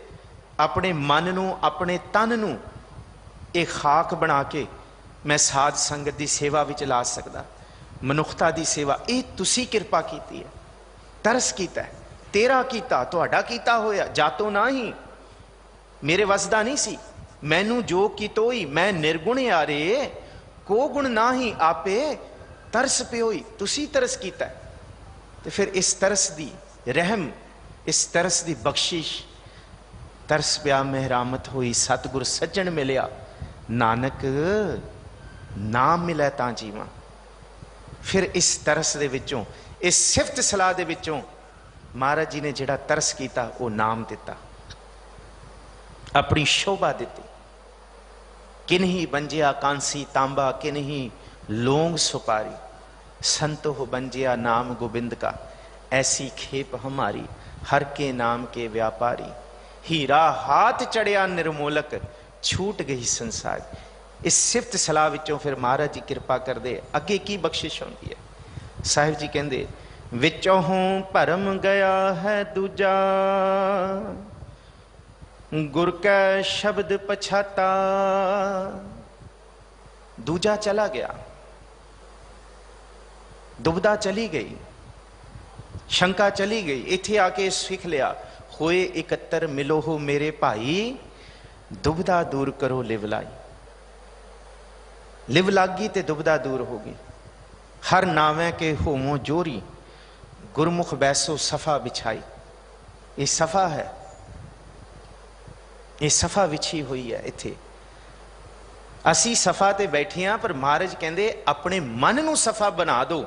ਆਪਣੇ ਮਨ ਨੂੰ, ਆਪਣੇ ਤਨ ਨੂੰ ਇਹ ਖਾਕ ਬਣਾ ਕੇ ਮੈਂ ਸਾਧ ਸੰਗਤ ਦੀ ਸੇਵਾ ਵਿੱਚ ਲਾ ਸਕਦਾ। ਮਨੁੱਖਤਾ ਦੀ ਸੇਵਾ ਇਹ ਤੁਸੀਂ ਕਿਰਪਾ ਕੀਤੀ ਹੈ, ਤਰਸ ਕੀਤਾ ਹੈ। ਤੇਰਾ ਕੀਤਾ, ਤੁਹਾਡਾ ਕੀਤਾ ਹੋਇਆ, ਜਾਤੋ ਨਾ ਹੀ, ਮੇਰੇ ਵਸ ਦਾ ਨਹੀਂ ਸੀ। ਮੈਨੂੰ ਜੋ ਕੀਤੋਈ ਮੈਂ ਨਿਰਗੁਣ ਆਰੇ, ਕੋ ਗੁਣ ਨਾ ਹੀ ਆਪੇ ਤਰਸ ਪਿਓਈ। ਤੁਸੀਂ ਤਰਸ ਕੀਤਾ। ਤੇ ਫਿਰ ਇਸ ਤਰਸ ਦੀ ਰਹਿਮ, ਇਸ ਤਰਸ ਦੀ ਬਖਸ਼ਿਸ਼, ਤਰਸ ਪਿਆ ਮਿਹਰਾਮਤ ਹੋਈ, ਸਤਿਗੁਰ ਸੱਜਣ ਮਿਲਿਆ। ਨਾਨਕ ਨਾਮ ਮਿਲੇ ਤਾਂ ਜੀਵਾਂ। ਫਿਰ ਇਸ ਤਰਸ ਦੇ ਵਿੱਚੋਂ, ਇਸ ਸਿਫਤ ਸਲਾਹ ਦੇ ਵਿੱਚੋਂ ਮਹਾਰਾਜ ਜੀ ਨੇ ਜਿਹੜਾ ਤਰਸ ਕੀਤਾ ਉਹ ਨਾਮ ਦਿੱਤਾ, ਆਪਣੀ ਸ਼ੋਭਾ ਦਿੱਤੀ। ਕਿਨਹੀ ਬੰਜਿਆ ਕਾਂਸੀ ਤਾਂਬਾ, ਕਿਨਹੀ ਲੌਂਗ ਸੁਪਾਰੀ, संतो हो बंजिया नाम गोविंद का, ऐसी खेप हमारी हर के नाम के व्यापारी। हीरा हाथ चढ़िया निर्मोलक, छूट गई संसार। इस सिफत सलाह विचों फिर महाराज जी कृपा कर दे, अगे की बख्शिश होती है। साहिब जी कहते विचों भरम गया है दूजा, गुर कै शब्द पछाता। दूजा चला गया, दुबदा चली गई, शंका चली गई। इत्थे आके सिख लिया, होए इकत्तर मिलो हो मेरे भाई, दुबदा दूर करो लिव लाई। लिव लागी ते दुबदा दूर होगी। हर नावे के होमो जोरी, गुरमुख बैसो सफा बिछाई। ये सफा है, ये सफा विछी हुई है। इत्थे असी सफा ते बैठे हाँ, पर महाराज कहते अपने मन नू सफा बना दो,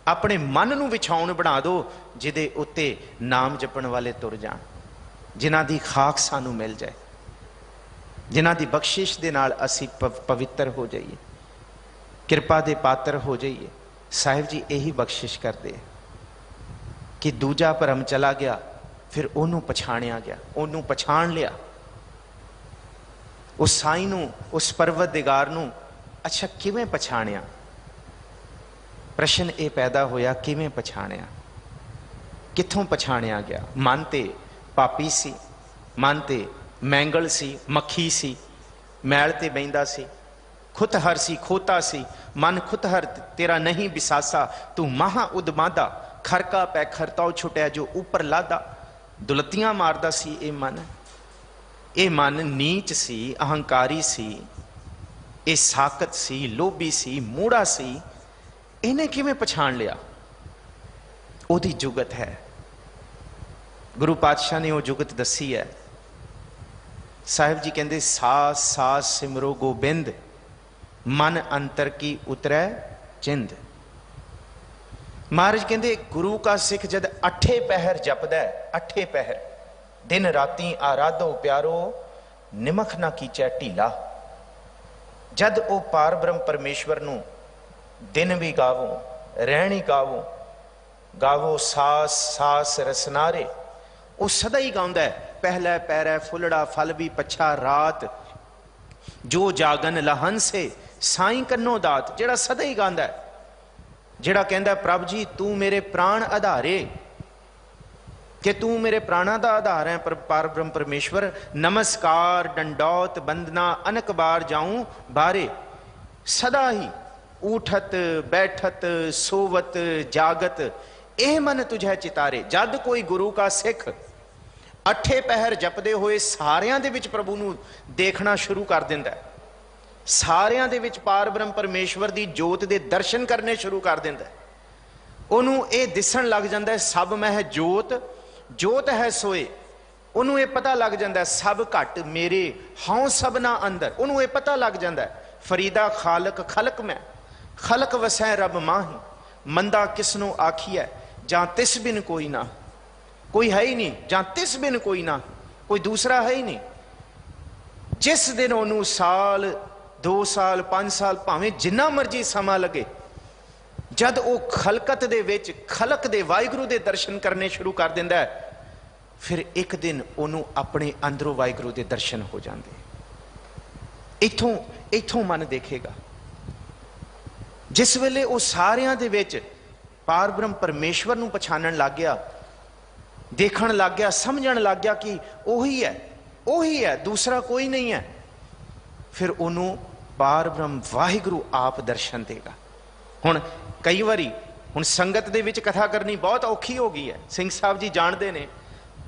अपने मन नू विछाउण बना दो, जिहदे उत्ते नाम जपण वाले तुर जाण, जिन्हां दी खाक सानू मिल जाए, जिन्हां दी बख्शिश दे नाल असी पवित्र हो जाइए, किरपा दे पात्र हो जाइए। साहिब जी यही बख्शिश करते कि दूजा भरम चला गया, फिर ओनू पछाणिया गया, ओनू पछाण लिया। उस साई नू, उस परवतदिगार नू अच्छा किवें पछाणिया? प्रश्न ये पैदा होया, किवें पछाणिया, कित्थों पछाणिया गया? मन ते पापी सी, मन ते मैंगल सी, मक्खी सी, मैल ते बहिंदा सी, खुतहर सी, खोता सी। मन खुतहर तेरा नहीं बिसासा, तू महा उदमादा, खरका पै खरताओ छुटया जो ऊपर लादा। दुलतियां मारदा सी ये मन, ये मन नीच सी, अहंकारी सी, ये साकत सी, लोभी सी, मूड़ा सी। इन्हें किवें पछाण लिया? ओदी जुगत है। गुरु पातशाह ने वो जुगत दसी है। साहिब जी कहते सास सास सिमरो गोबिंद, मन अंतर की उतरै चिंद। महाराज कहते गुरु का सिख जद अठे पहर जपदा है, अठे पहर दिन राती आराधो प्यारो, निमख ना कीचै ढीला। जद ओ पार ब्रह्म परमेश्वर नू दिन भी गावो, रहनी गावो, गावो सास सास रसनारे। वो सदा ही गाउंदा है, पहला पैरै फुलड़ा फल भी पछा रात, जो जागन लहन से साईं कन्नो दात। जेड़ा सदा ही गांदा है, जेड़ा कहंदा प्रभ जी तू मेरे प्राण आधारे, कि तू मेरे प्राणा दा आधार है पर पार ब्रह्म परमेश्वर। नमस्कार डंडौत बंदना अनक बार जाऊं बारे। सदा ही उठत बैठत सोवत जागत, एह मन तुझे चितारे। जद कोई गुरु का सिख अठे पहर जपदे होए सारियां दे विच प्रभु नू देखना शुरू कर दिंदा है, सारियां दे विच पार ब्रह्म परमेश्वर दी जोत दे दर्शन करने शुरू कर दिंदा है। ओनू ये दिसण लग जांदा है सब मैं जोत, जोत है सोए। ओनू ये पता लग जांदा है सब घट मेरे, हौं सबना अंदर। ओनू ये पता लग जांदा है फरीदा खालक खलक मैं, खलक वसै रब माही। मंदा किसनों आखिया जां तिस बिन कोई ना, कोई है ही नहीं, जां तिस बिन कोई ना, कोई दूसरा है ही नहीं। जिस दिन ओनू साल 2 साल 5 साल भावें जिन्ना मर्जी समा लगे, जद वो खलकत दे विच खलक दे वाहिगुरू दे दर्शन करने शुरू कर दिंदा है, फिर एक दिन ओनू अपने अंदरों वाहिगुरू दे दर्शन हो जाते। इथों इथों मन देखेगा। जिस वेले वो सारियां दे विच पार ब्रह्म परमेश्वर नू पछाणन लग गया, देखण लग गया, समझण लग गया कि ओही है, ओही है, दूसरा कोई नहीं है, फिर ओनू पार ब्रह्म वाहिगुरू आप दर्शन देगा। हुण कई बारी हुण संगत दे विच कथा करनी बहुत औखी हो गई है। सिंह साहब जी जानते ने,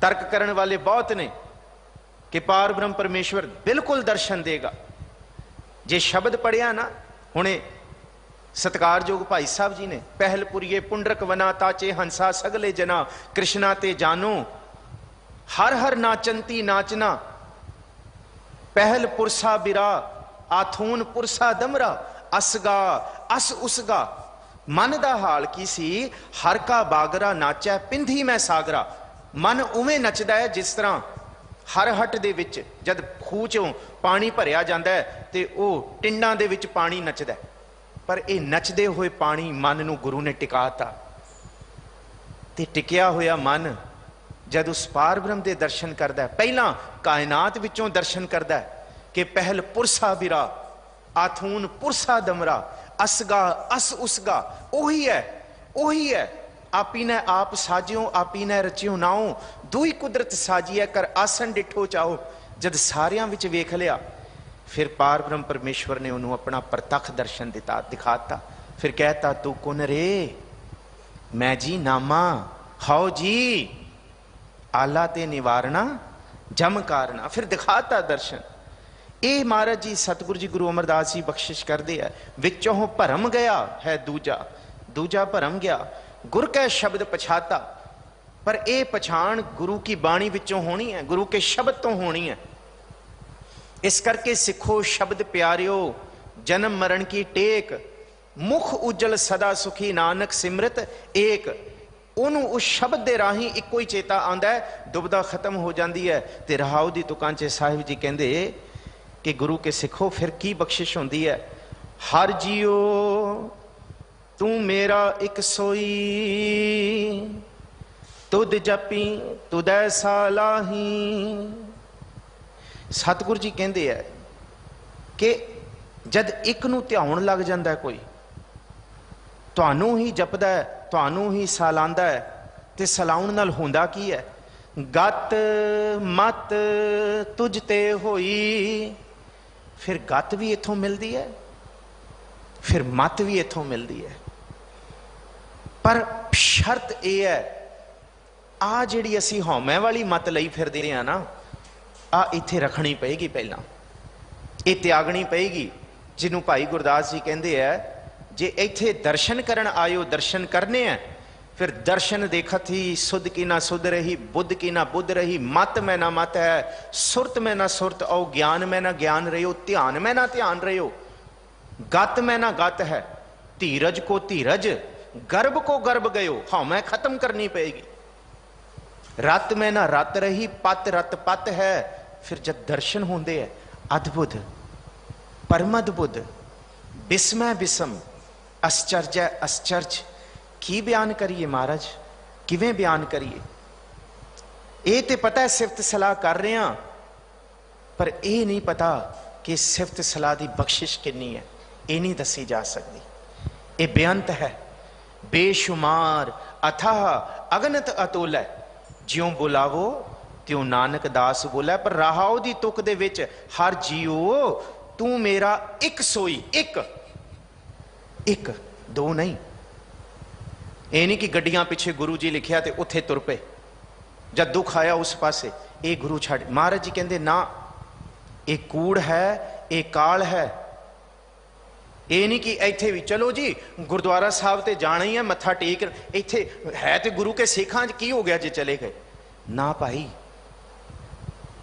तर्क करन वाले बहुत ने कि पार ब्रह्म परमेश्वर बिल्कुल दर्शन देगा। जे शब्द पढ़िया ना, हुणे सत्कारयोग भाई साहब जी ने, पहलपुरिये पुंडरक वना ताचे हंसा सगले जना, कृष्णा ते जानो हर हर नाचंती नाचना, पहल पुरसा बिरा आथून पुरसा दमरा, असगा अस उसगा। मन दा हाल की सी, हर का बागरा नाचै पिंधी मैं सागरा। मन उवें नचदा है जिस तरह हर हट दे विच जद खूह चों पानी भरिया जांदा है ते ओह टिंडां दे विच पानी नचदा है। पर यह नचदे हुए पानी मन नू गुरु ने टिकाता, ते टिकिया होया मन जद उस पार ब्रह्म दे दर्शन करदा है, पहला कायनात विचों दर्शन करदा है कि पहल पुरसा बिरा आथून पुरसा दमरा, असगा अस उसगा। ओही है, ओही है। आपी ने आप साजियो आपी ने रचियो नाओ, दुई कुदरत साजी है कर आसन डिठो चाहो। जद सारियां विच वेख लिया, फिर पार ब्रह्म परमेश्वर ने उन्होंने अपना प्रतख दर्शन दिता, दिखाता। फिर कहता तू कुन रे, मैं जी नामा, हाओ जी आला ते निवारणा जम कारना। फिर दिखाता दर्शन। ये महाराज जी सतगुरु जी गुरु अमरदास जी बख्शिश करते हैं। विचों भरम गया है दूजा, दूजा भरम गया, गुर कै शब्द पछाता। पर यह पछाण गुरु की बाणी विचों होनी है, गुरु के शब्द तो होनी है। इस करके सिखो शब्द प्यारियो जन्म मरण की टेक, मुख उज्जल सदा सुखी नानक सिमरत एक। ओनू उस शब्द के राही इको ही चेता आंदा है, दुबदा खत्म हो जाती है। ते रहाऊ दी तुकां च साहिब जी कहंदे कि गुरु के सिखो फिर की बख्शिश होंदी है। हर जियो तू मेरा एक सोई, तुद जपी तुद ऐसा लाही। सतगुरु जी कहते हैं कि जद एक नू ध्यान लग जाता है कोई, तुहानू ही जपदा है, तुहानू ही सलांदा है, ते सलाउण नाल हुंदा की है? गत मत तुझ ते होई। फिर गत भी इथों मिलती है, फिर मत भी इथों मिलती है। पर शर्त यह है, आ जिहड़ी असीं हौमै वाली मत लई फिरदे हैं ना, ਆ ਇੱਥੇ ਰੱਖਣੀ ਪਏਗੀ, ਪਹਿਲਾਂ ਇਹ ਤਿਆਗਣੀ ਪਏਗੀ। ਜਿਹਨੂੰ ਭਾਈ ਗੁਰਦਾਸ ਜੀ ਕਹਿੰਦੇ ਹੈ, ਜੇ ਇੱਥੇ ਦਰਸ਼ਨ ਕਰਨ ਆਇਓ, ਦਰਸ਼ਨ ਕਰਨੇ ਹੈ, फिर दर्शन देखत ही सुध की ना सुध रही, बुद्ध की ना बुद्ध रही, मत में ना मत है, सुरत में ना सुरत, और ज्ञान में ना ज्ञान रहे हो, ध्यान में ना ध्यान रहे हो, गत में ना गत है, धीरज को धीरज, गर्भ को गर्भ गयो, हाँ मैं खत्म करनी पड़ेगी। रत में ना रत रही, पत रत पत है। फिर जब दर्शन होंगे है अद्भुत परमद्भुत, विस्मय विषम, आश्चर्य आश्चर्य, की बयान करिए महाराज, किवें बयान करिए। ये तो पता है सिफत सलाह कर रहे हैं, पर यह नहीं पता कि सिफत सलाह की बख्शिश कितनी है, ये नहीं दसी जा सकती। ये बेअंत है, बेशुमार, अथाह, अगनत अतुल है। ज्यों बुलावो त्यों नानक दास बोला, पर राहाओ दी तुक दे विच हर जीओ तू मेरा एक सोई, एक एक दो नहीं। ये नहीं कि गड्डियां पिछे गुरु जी लिखिया तो उत्थे तुर पे, जब दुख आया उस पासे ये गुरु छड़। महाराज जी कहते ना, ये कूड़ है, ये काल है। ये नहीं कि इत्थे भी चलो जी गुरुद्वारा साहब ते जाना ही है, मत्था टेक, इत्थे है तो गुरु के सिखां की हो गया जे चले गए ना भाई।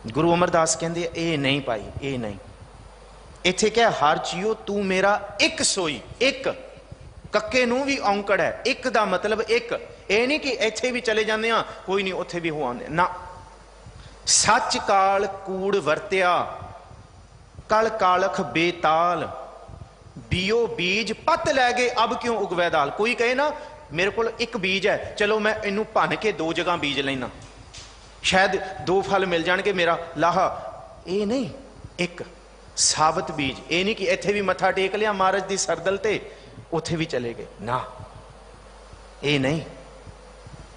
गुरु अमरदास कहते ये नहीं भाई, ये नहीं। इत्थे क्या हर जियो तू मेरा एक सोई, एक कक्के नूं भी औंकड़ है, एक दा मतलब एक। ये नहीं कि इत्थे भी चले जाते हैं, कोई नहीं उत्थे भी हो आने ना। सच काल कूड़ वरत्या, कल कालख बेताल, बीओ बीज पत लै गए अब क्यों उगवै दाल। कोई कहे ना मेरे को एक बीज है, चलो मैं इनू भन के दो जगह बीज लेना, शायद दो फल मिल जाएंगे मेरा लाहा। ये नहीं, एक साबत बीज। ये नहीं कि इत्थे भी मत्था टेक लिया महाराज दी सरदल ते उत्थे भी चले गए ना, ये नहीं।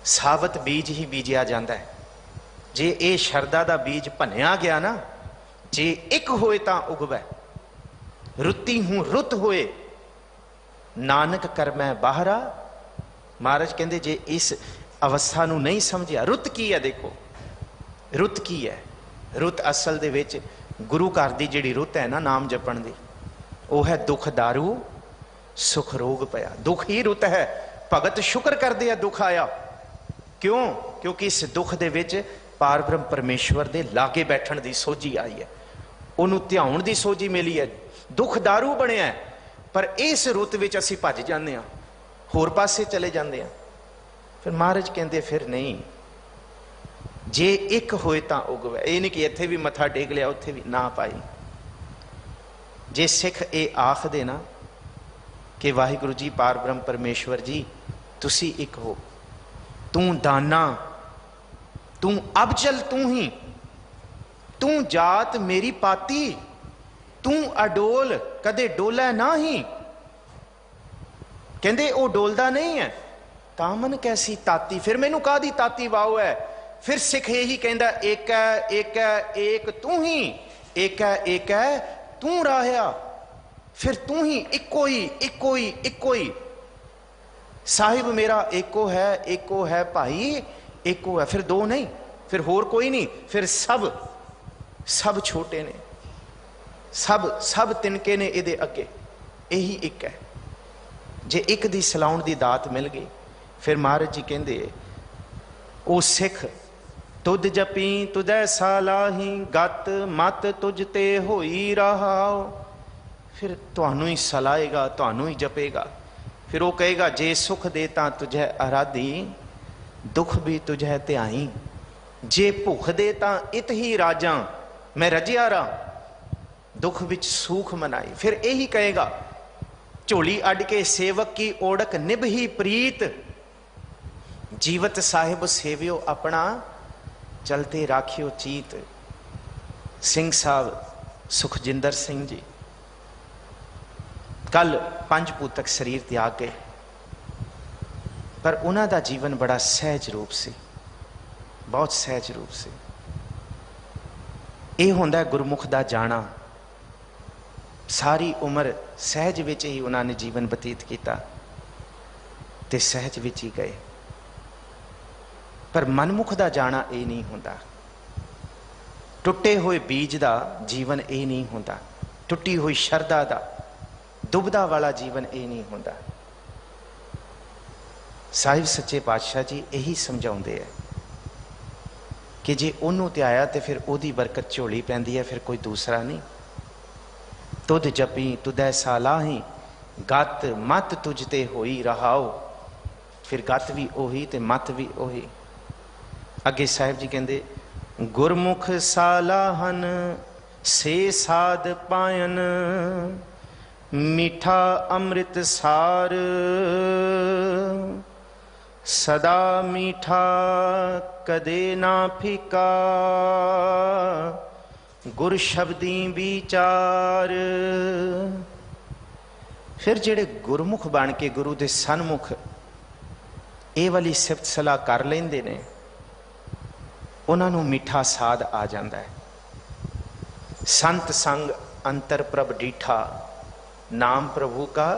साबत बीज ही बीजिया जाता है। जे ये शरदा दा बीज भनिया गया ना, जे एक होए तां उगवै, रुती हूं रुत होए, नानक कर मैं बाहरा। महाराज कहते जे इस अवस्था नूं नहीं समझिया, रुत की है देखो, रुत की है। रुत असल दे विच गुरु घर दी जिहड़ी रुत है ना नाम जपण दी, वो है दुख दारू सुख रोग पया। दुख ही रुत है, भगत शुक्र करते हैं दुख आया। क्यों? क्योंकि इस दुख दे विच पार ब्रह्म परमेश्वर दे लागे बैठण दी सोझी आई है, उन्होंने ध्यान दी सोझी मिली है। दुख दारू बनिया है, पर इस रुत विच असीं भज जाते हैं, होर पासे चले जाते हैं। फिर महाराज कहते फिर नहीं, जे एक होए तां उगवै। ये नहीं कि इत्थे भी मत्था टेक लिया उत्थे भी ना पाई। जे सिख ये आखदे ना कि वाहिगुरु जी पार ब्रह्म परमेश्वर जी तुसी एक हो, तू दाना, तू अबचल, तू ही, तू जात मेरी पाती, तू अडोल कदे डोला ना ही। कहते वो डोलदा नहीं है, तामन कैसी ताती, फिर मैनू काहदी ताती वाओ है। फिर सिख यही कहता एक है, एक है, एक तू ही, एक है, एक है तू राहिया, फिर तू ही, इको ही, इको ही, इको ही। साहिब मेरा एको है, एको है भाई, एको है, फिर दो नहीं, फिर होर कोई नहीं, फिर सब सब छोटे ने, सब सब तिनके ने इहदे अगे, यही एक है। जे एक दी सलाउण दी दात मिल गई, फिर महाराज जी कहते ओ सिख तुद जपी तुदै सालाही, गत मत तुझ ते होई रहाओ। फिर तुहानू ही सलाएगा, तुहानू ही जपेगा। फिर वो कहेगा जे सुख देता तुझे आराधी, दुख भी तुझे ध्याई, जे भुख देता इत ही राजा, मैं रजिया रहा दुख विच सूख मनाई। फिर यही कहेगा झोली अड के सेवक की ओढ़क निभ ही प्रीत, जीवत साहिब सेवियो अपना, चलते राखियो चीत। सिंह साहब सुखजिंदर सिंह जी कल 5 पूतक शरीर त्याग गए, पर उन्हों का जीवन बड़ा सहज रूप से, बहुत सहज रूप से। यह होंदा गुरमुख का जाना। सारी उम्र सहज विच ही उन्होंने जीवन बतीत किया, ते सहज विच ही गए। पर मनमुख का जाना ये नहीं होंदा। टुटे हुए बीज का जीवन ये नहीं होता, टुटी हुई शरधा का दुबदा वाला जीवन ये नहीं होता। साहिब सच्चे पातशाह जी यही समझाते हैं कि जे उन्होंने त्याया तो फिर ओदी बरकत झोली पैंदी है, फिर कोई दूसरा नहीं। तुद जपी तुदै सालाही गत मत तुझते होई रहाओ, फिर गत भी ओही ते मत भी ओही। अगे साहिब जी कहते गुरमुख सालाहन से साध पायन, मीठा अमृत सार सदा मीठा कदे ना फीका, गुर शब्दी विचार। फिर जेड़े गुरमुख बन के गुरु के सन्मुख ये वाली सिफत सलाह कर लेंदे ने, उन्होंने मीठा साध आ जाता है। संत संग अंतर प्रभ डीठा, नाम प्रभु का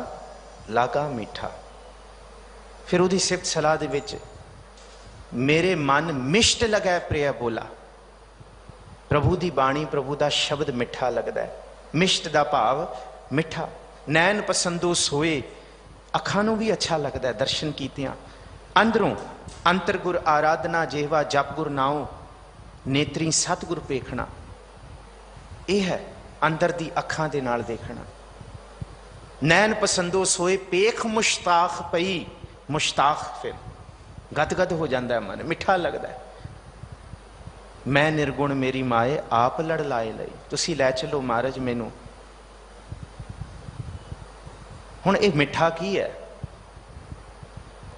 लागा मीठा। फिर उदी सिफत सलाह दे विच मेरे मन मिष्ट लगा प्रिय बोला। प्रभु की बाणी प्रभु का शब्द मिठा लगता है। मिष्ट का भाव मिठा। नैन पसंदो सोए, अखां नूं भी अच्छा लगता है दर्शन कीतियां। अंदरों अंतर गुर आराधना जेवा जप गुर नाओ, नेत्री सतगुर पेखना। यह है अंदर दी अखां दे नाल देखना। नैन पसंदो सोए पेख मुश्ताख पई, मुश्ताख फिर गदगद हो जाता है मन, मिठा लगता है। मैं निर्गुण मेरी माए आप लड़ लाए लई, तुसी लै चलो महाराज मैनू। हुण ये मिठा की है,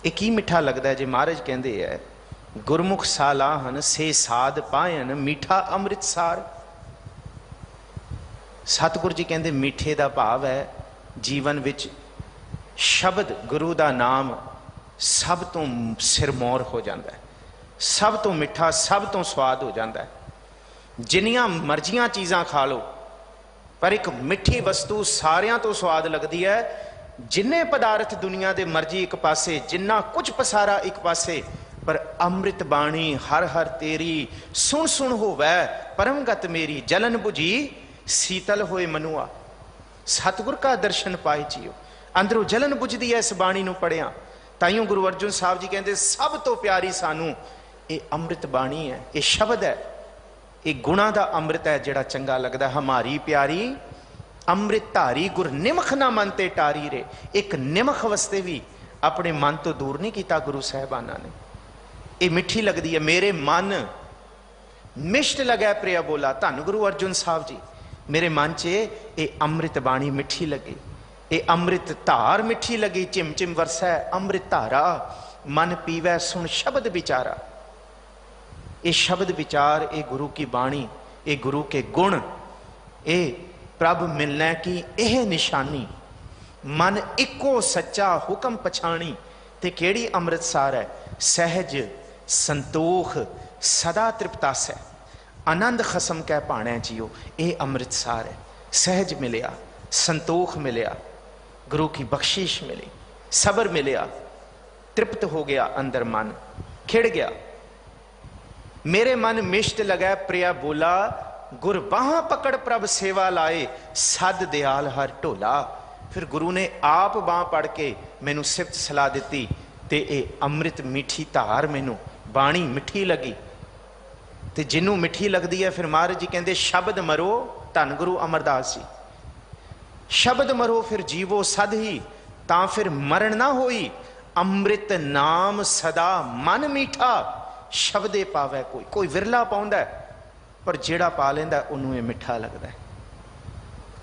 ये की मिठा लगता है जे महाराज कहते हैं गुरमुख सालाहन से साध पायन, मीठा अमृत सार। सतगुरु जी कहते मीठे का भाव है जीवन विच शब्द गुरु का नाम सब तो सिरमौर हो जाता है, सब तो मिठा, सब तो स्वाद हो जाता है। जिन्नियां मर्जियां चीज़ां खा लो पर एक मिठी वस्तु सारियां तो स्वाद लगती है। जिन्ने पदार्थ दुनिया के मर्जी एक पासे, जिन्ना कुछ पसारा एक पासे, पर अमृत बाणी हर हर तेरी सुन सुन होवै परमगत मेरी, जलन बुझी शीतल होए मनुआ। सतगुर का दर्शन पाए जियो, अंदरों जलन बुझदी है इस बाणी नूं पढ़िया। ताइयों गुरु अर्जुन साहब जी कहते सब तो प्यारी सानू ये अमृत बाणी है, ये शब्द है, ये गुणा का अमृत है जिहड़ा चंगा लगता। हमारी प्यारी अमृत धारी गुर निमख ना मन ते टारी रे। एक निमख वास्ते भी अपने मन तो दूर नहीं किया गुरु साहबाना ने। ये मिठी लगती है, मेरे मन मिष्ट लगा प्रिया बोला। धन गुरु अर्जुन साहब जी, मेरे मन च ये अमृत बाणी मिठी लगी, ये अमृत धार मिठी लगी। चिम चिम वरसै अमृत धारा, मन पीवै सुन शब्द विचारा। ये शब्द विचार, ये गुरु की बाणी, ये गुरु के गुण, ये प्रभ मिलने की यह निशानी। मन इको सच्चा हुक्म पछाणी, ते केड़ी अमृतसार है। सहज संतोख सदा तृप्तास है, आनंद खसम कै भाणै जियो। ये अमृतसार है। सहज मिलिया, संतोख मिलिया, गुरु की बख्शिश मिली, सबर मिलिया, तृप्त हो गया अंदर मन, खिड़ गया। मेरे मन मिष्ट लगा प्रिया बोला, गुर बाह पकड़ प्रभ सेवा लाए, सद दयाल हर ढोला। फिर गुरु ने आप बाह पड़ के मैनू सिफत सलाह दी, ते ये अमृत मीठी धार मैनू बाणी मिठी लगी। ते जिन्नू मिठी लगती है फिर महाराज जी कहते शब्द मरो। धन गुरु अमरदास जी, शब्द मरो फिर जीवो सद ही, ता फिर मरण ना होई। अमृत नाम सदा मन मीठा, शब्दे पावै कोई। कोई विरला पाउंदा है, पर जेड़ा पा लेंदा उन्होंने ये मिठा लगता है,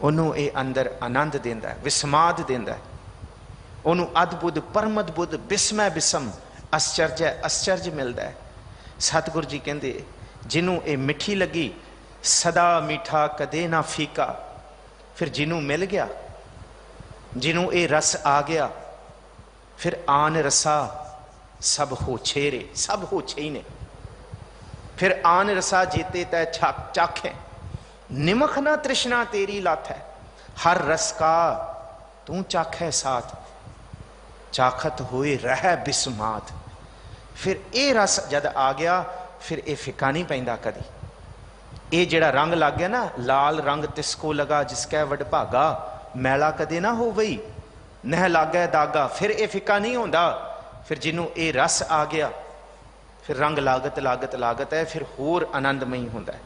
उन्होंने ये अंदर आनंद देंदा है, विस्माद देंदा है, उन्होंने अद्भुत परम अद्भुत विस्मय विसम आश्चर्य आश्चर्य मिलता है। सतगुरु जी कहते जिन्हों ये मिठी लगी सदा मीठा कदे ना फीका। फिर जिन्हों मिल गया, जिन्हों ये रस आ गया, फिर आन रसा सब हो छेरे, सब हो छे ने। फिर आन रसा जेते तय चाखे, निमख ना तृष्णा तेरी लाथ है। हर रस का तू चाखे साथ, चाखत हुए रह बिस्मात। फिर ये रस जद आ गया, फिर ये फिका नहीं पैंदा कदी। ये जिहड़ा रंग लग गया ना, लाल रंग तिसको लगा जिसकै वडभागा, मैला कदे ना हो वही नह लागै दागा। फिर ये फिक्का नहीं होंदा, फिर जिन्हों ये रस आ गया फिर रंग लागत लागत लागत है, फिर होर आनंदमई होंदा है।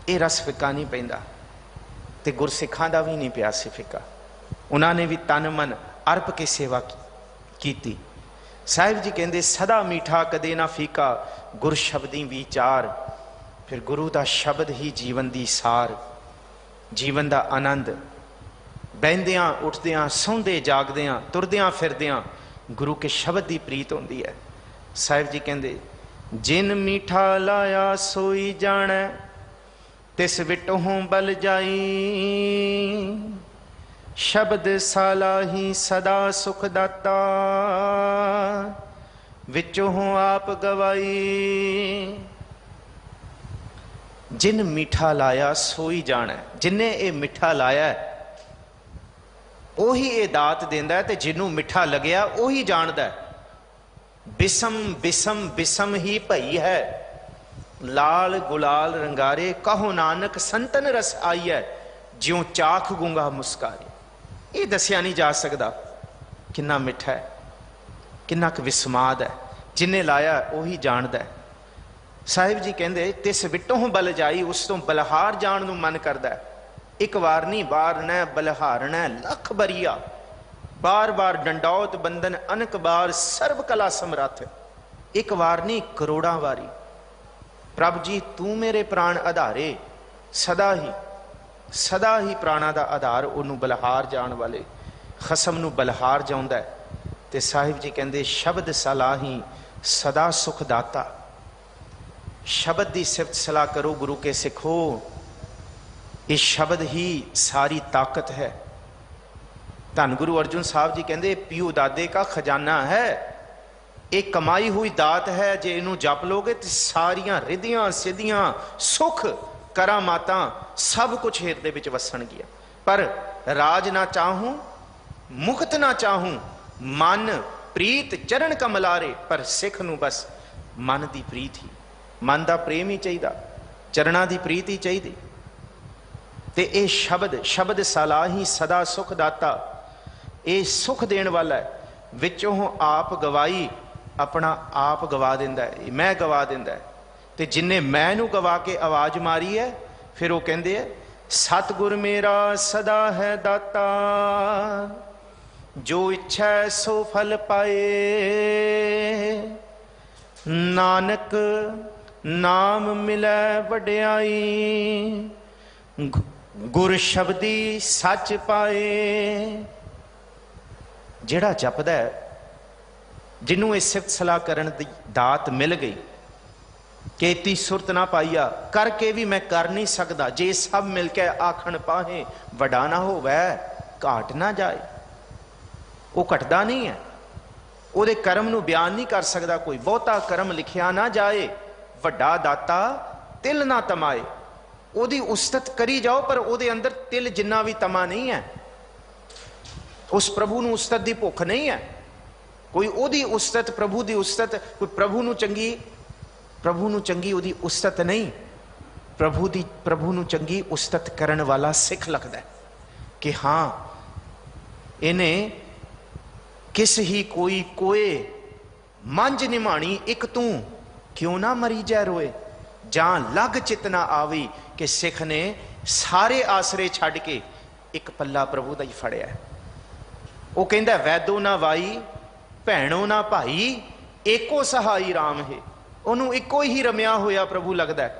ये रस फिक्का नहीं पैंदा, ते गुरसिखां दा भी नहीं पिया सी फिक्का। उन्होंने भी तन मन अर्प के सेवा की। साहिब जी कहते सदा मीठा कदे ना फीका, गुर शब्दी विचार। फिर गुरु का शब्द ही जीवन की सार, जीवन का आनंद। बहदियाँ उठदियाँ सौंदे जागदियाँ तुरदियाँ फिरदियाँ गुरु के शब्द की प्रीत होती है। साहिब जी कहते जिन मीठा लाया सोई जाने, तिस विटों बल जाई। शब्द साला ही सदा सुख दाता, विचों आप गवाई। जिन मीठा लाया सोई जाना, जिन्हें ये मिठा लाया उही ये दात देंदा है, ते जिन्हों मिठा लगया उही जानदा है। बिसम बिसम बिसम ही भई है, लाल गुलाल रंगारे कहो नानक संतन रस आई है। ज्यों चाख गूंगा मुस्कारे। ये दसिया नहीं जा सकता कितना मिठा है, कितना क विस्माद है। जिन्हें लाया उही जानदा है। साहिब जी कहते तिस विटों बल जाई, उस तो बलहार जान नूं मन करदा है। एक बार नहीं बार न बलहारना लख बरिया, बार बार डंडौत बंधन अनक बार, सर्व कला समर्थ। एक बार नहीं करोड़ां वारी। प्रभ जी तू मेरे प्राण आधारे, सदा ही प्राणा का आधार। उन्होंने बलहार जान वाले खसम नूं बलहार जाउंदा है। ते साहिब जी कहते शब्द सलाही सदा सुख दाता। शब्द की सिफत सलाह करो गुरु के सिखो, ये शब्द ही सारी ताकत है। धन गुरु अर्जुन साहब जी कहते पियो दादे का खजाना है, एक कमाई हुई दात है। जे इनू जप लोगे तो सारियां रिधियां सिद्धियां सुख करामाता सब कुछ हिरदे विच वसणगियां। पर राज ना चाहूं मुक्त ना चाहूं, मन प्रीत चरण कमलारे। पर सिख नू बस मन की प्रीत ही, मन का प्रेम ही चाहिए, चरणा की प्रीत ही चाहिए। ते ये शब्द सलाही सदा सुख दाता, ये सुख देने वाला है। विचों आप गवाई, अपना आप गवा देंदा है, मैं गवा देंदा है। ते जिन्हें मैं नू गवा के आवाज मारी है, फिर वो कहते हैं सतगुर मेरा सदा है दाता, जो इच्छा सो फल पाए। नानक नाम मिलै वड्याई, गुर शब्दी सच पाए। जिहड़ा जपदा है, जिन्हों इस सिफत सलाह करन दी दात मिल गई, केती सुरत ना पाईया, करके भी मैं कर नहीं सकता। जे सब मिलके आखण पाहे, वडा ना होवै घाट ना जाए। वो घटदा नहीं है, ਉਹਦੇ ਕਰਮ ਨੂੰ ਬਿਆਨ नहीं कर सकता कोई। ਬਹੁਤਾ ਕਰਮ लिखिया ना जाए, ਵੱਡਾ दाता तिल ना तमाए। ਉਹਦੀ ਉਸਤਤ करी जाओ, पर ਉਹਦੇ अंदर तिल जिन्ना भी तमा नहीं है। उस प्रभु ਨੂੰ ਉਸਤਤ ਦੀ ਭੁੱਖ नहीं है। कोई ਉਹਦੀ ਉਸਤਤ प्रभु ਦੀ ਉਸਤਤ, कोई प्रभु ਨੂੰ चंगी ਉਹਦੀ ਉਸਤਤ नहीं। प्रभु ਨੂੰ चंगी ਉਸਤਤ ਕਰਨ वाला सिख लगता है कि हाँ इन्हें किस ही कोई कोए मंझ निमाणी, एक तू क्यों ना मरी जै रोए। जान लग चित ना आवी कि सिख ने सारे आसरे छड़ के एक पल्ला प्रभु का ही फड़िया। वो कहता वैदो ना वाई भैणो ना भाई, एको सहाई राम है। उन्होंने इको ही रमिया होया प्रभु लगता है।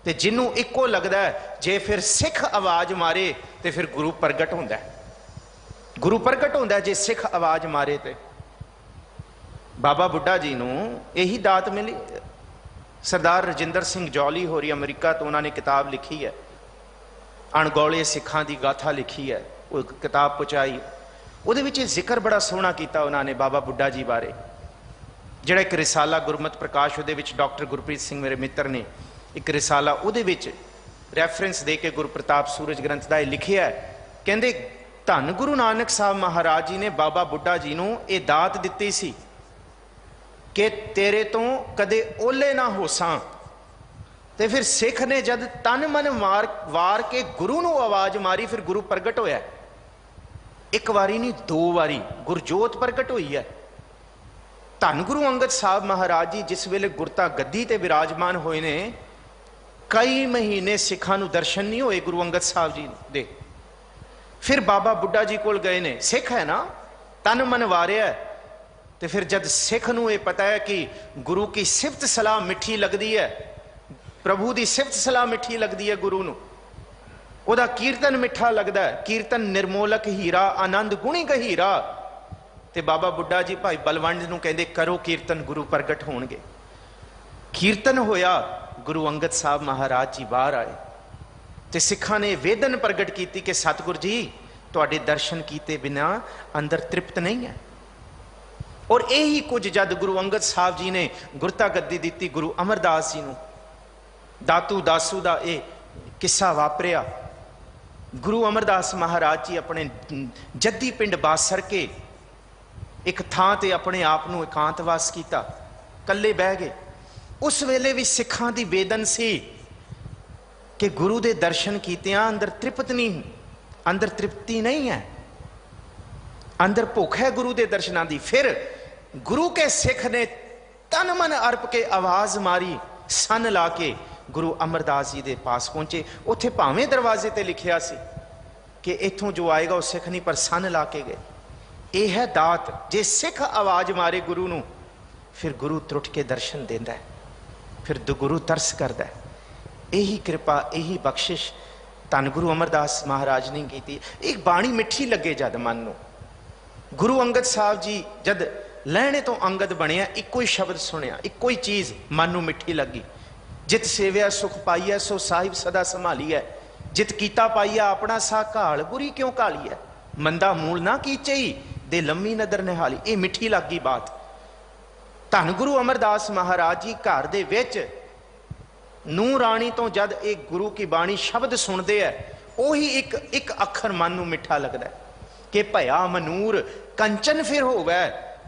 तो जिन्हों इको लगता है, जे फिर सिख आवाज मारे तो फिर गुरु प्रगट होंदा है। गुरु प्रगट होंदा है जे सिख आवाज मारे। तो बाबा बुड्ढा जी नूं यही दात मिली। सरदार रजिंदर सिंह जौली होरी अमरीका तो उन्होंने किताब लिखी है, अणगौले सिखां की गाथा लिखी है। वो किताब पहुँचाई, ਉਹਦੇ ਵਿੱਚ ਜ਼ਿਕਰ बड़ा सोहना किया उन्होंने बाबा बुड्ढा जी बारे। ਜਿਹੜਾ एक रिसाला गुरमत प्रकाश ਉਹਦੇ ਵਿੱਚ डॉक्टर गुरप्रीत सिंह मेरे मित्र ने एक रिसाला ਉਹਦੇ ਵਿੱਚ ਰੈਫਰੈਂਸ ਦੇ ਕੇ गुरप्रताप सूरज ग्रंथ ਦਾ ਇਹ ਲਿਖਿਆ। ਕਹਿੰਦੇ ਧੰਨ गुरु नानक साहब महाराज जी ने बाबा बुड्ढा जी ਨੂੰ ਇਹ ਦਾਤ ਦਿੱਤੀ ਸੀ कि तेरे तो कदे ओले ना होसां, ਤੇ ਫਿਰ ਸਿੱਖ ਨੇ ਜਦ ਤਨ ਮਨ ਵਾਰ ਕੇ ਗੁਰੂ ਨੂੰ ਆਵਾਜ਼ ਮਾਰੀ, ਫਿਰ ਗੁਰੂ ਪ੍ਰਗਟ ਹੋਇਆ। ਇੱਕ ਵਾਰੀ ਨਹੀਂ, 2 ਵਾਰੀ ਗੁਰਜੋਤ ਪ੍ਰਗਟ ਹੋਈ ਹੈ। ਧੰਨ ਗੁਰੂ ਅੰਗਦ ਸਾਹਿਬ ਮਹਾਰਾਜ ਜੀ ਜਿਸ ਵੇਲੇ ਗੁਰਤਾ ਗੱਦੀ ਤੇ ਵਿਰਾਜਮਾਨ ਹੋਏ ਨੇ, ਕਈ ਮਹੀਨੇ ਸਿੱਖਾਂ ਨੂੰ ਦਰਸ਼ਨ ਨਹੀਂ ਹੋਏ ਗੁਰੂ ਅੰਗਦ ਸਾਹਿਬ ਜੀ ਦੇ। ਫਿਰ ਬਾਬਾ ਬੁੱਢਾ ਜੀ ਕੋਲ ਗਏ ਨੇ, ਸਿੱਖ ਹੈ ਨਾ, ਤਨ ਮਨ ਵਾਰਿਆ। ਤੇ ਫਿਰ ਜਦ ਸਿੱਖ ਨੂੰ ਇਹ ਪਤਾ ਹੈ ਕਿ ਗੁਰੂ ਕੀ ਸਿਫਤ ਸਲਾਹ ਮਿੱਠੀ ਲੱਗਦੀ ਹੈ, ਪ੍ਰਭੂ ਦੀ ਸਿਫਤ ਸਲਾਹ ਮਿੱਠੀ ਲੱਗਦੀ ਹੈ ਗੁਰੂ ਨੂੰ, ਉਹਦਾ ਕੀਰਤਨ ਮਿੱਠਾ ਲੱਗਦਾ ਹੈ, ਕੀਰਤਨ ਨਿਰਮੋਲਕ ਹੀਰਾ ਆਨੰਦ ਗੁਣੀ ਗਹੀਰਾ। ਤੇ ਬਾਬਾ ਬੁੱਢਾ ਜੀ ਭਾਈ ਬਲਵੰਡ ਨੂੰ ਕਹਿੰਦੇ ਕਰੋ ਕੀਰਤਨ, ਗੁਰੂ ਪ੍ਰਗਟ ਹੋਣਗੇ। ਕੀਰਤਨ ਹੋਇਆ, ਗੁਰੂ ਅੰਗਦ ਸਾਹਿਬ ਮਹਾਰਾਜ ਜੀ ਬਾਹਰ ਆਏ ਤੇ ਸਿੱਖਾਂ ਨੇ ਵੇਦਨ ਪ੍ਰਗਟ ਕੀਤੀ ਕਿ ਸਤਿਗੁਰ ਜੀ ਤੁਹਾਡੇ ਦਰਸ਼ਨ ਕੀਤੇ ਬਿਨਾ ਅੰਦਰ ਤ੍ਰਿਪਤ ਨਹੀਂ ਹੈ। ਔਰ ਇਹੀ ਕੁਝ ਜਦ ਗੁਰੂ ਅੰਗਦ ਸਾਹਿਬ ਜੀ ਨੇ ਗੁਰਤਾ ਗੱਦੀ ਦਿੱਤੀ ਗੁਰੂ ਅਮਰਦਾਸ ਜੀ ਨੂੰ, ਦਾਤੂ ਦਾਸੂ ਦਾ ਇਹ ਕਿੱਸਾ ਵਾਪਰਿਆ। ਗੁਰੂ ਅਮਰਦਾਸ ਮਹਾਰਾਜ ਜੀ ਆਪਣੇ ਜੱਦੀ ਪਿੰਡ ਬਾਸਰ ਕੇ ਇੱਕ ਥਾਂ ਤੇ ਆਪਣੇ ਆਪ ਨੂੰ ਇਕਾਂਤਵਾਸ ਕੀਤਾ, ਇਕੱਲੇ ਬਹਿ ਗਏ। ਉਸ ਵੇਲੇ ਵੀ ਸਿੱਖਾਂ ਦੀ ਵੇਦਨ ਸੀ ਕਿ ਗੁਰੂ ਦੇ ਦਰਸ਼ਨ ਕੀਤਿਆਂ ਅੰਦਰ ਤ੍ਰਿਪਤ ਨਹੀਂ, ਅੰਦਰ ਤ੍ਰਿਪਤੀ ਨਹੀਂ ਹੈ, ਅੰਦਰ ਭੁੱਖ ਹੈ ਗੁਰੂ ਦੇ ਦਰਸ਼ਨਾਂ ਦੀ। ਫਿਰ ਗੁਰੂ ਕੇ ਸਿੱਖ ਨੇ ਤਨ ਮਨ ਅਰਪ ਕੇ ਆਵਾਜ਼ ਮਾਰੀ, ਸੰਨ ਲਾ ਕੇ ਗੁਰੂ ਅਮਰਦਾਸ ਜੀ ਦੇ ਪਾਸ ਪਹੁੰਚੇ। ਉੱਥੇ ਭਾਵੇਂ ਦਰਵਾਜ਼ੇ ਤੇ ਲਿਖਿਆ ਸੀ ਕਿ ਇੱਥੋਂ ਜੋ ਆਏਗਾ ਉਹ ਸਿੱਖ ਨਹੀਂ, ਪਰ ਸੰਨ ਲਾ ਕੇ ਗਏ। ਇਹ ਹੈ ਦਾਤ, ਜੇ ਸਿੱਖ ਆਵਾਜ਼ ਮਾਰੇ ਗੁਰੂ ਨੂੰ, ਫਿਰ ਗੁਰੂ ਤਰੁੱਟ ਕੇ ਦਰਸ਼ਨ ਦਿੰਦਾ ਹੈ, ਫਿਰ ਗੁਰੂ ਤਰਸ ਕਰਦਾ ਹੈ। ਇਹੀ ਕਿਰਪਾ, ਇਹੀ ਬਖਸ਼ਿਸ਼ ਧੰਨ ਗੁਰੂ ਅਮਰਦਾਸ ਮਹਾਰਾਜ ਨੇ ਕੀਤੀ। ਇੱਕ ਬਾਣੀ ਮਿੱਠੀ ਲੱਗੇ ਜਦ ਮਨ ਨੂੰ। ਗੁਰੂ ਅੰਗਦ ਸਾਹਿਬ ਜੀ ਜਦ ਲਹਿਣੇ ਤੋਂ ਅੰਗਦ ਬਣਿਆ, ਇੱਕੋ ਹੀ ਸ਼ਬਦ ਸੁਣਿਆ, ਇੱਕੋ ਹੀ ਚੀਜ਼ ਮਨ ਨੂੰ ਮਿੱਠੀ ਲੱਗੀ। ਜਿਤ ਸੇਵਿਆ ਸੁਖ ਪਾਈਐ, ਸੋ ਸਾਹਿਬ ਸਦਾ ਸੰਭਾਲੀਐ। ਜਿਤ ਕੀਤਾ ਪਾਈਆ ਆਪਣਾ ਸਾ ਘਾਲ, ਬੁਰੀ ਕਿਉਂ ਘਾਲੀਐ। ਮੰਦਾ ਮੂਲ ਨਾ ਕੀਚਈ, ਦੇ ਲੰਮੀ ਨਦਰ ਨਿਹਾਲੀ। ਇਹ ਮਿੱਠੀ ਲੱਗੀ ਬਾਤ। ਧੰਨ ਗੁਰੂ ਅਮਰਦਾਸ ਮਹਾਰਾਜ ਜੀ ਘਰ ਦੇ ਵਿੱਚ ਨੂੰਹ ਰਾਣੀ ਤੋਂ ਜਦ ਇਹ ਗੁਰੂ ਕੀ ਬਾਣੀ ਸ਼ਬਦ ਸੁਣਦੇ ਹੈ, ਉਹੀ ਇੱਕ ਅੱਖਰ ਮਨ ਨੂੰ ਮਿੱਠਾ ਲੱਗਦਾ ਕਿ ਭਇਆ ਮਨੂਰ ਕੰਚਨ ਫਿਰ ਹੋਵੈ,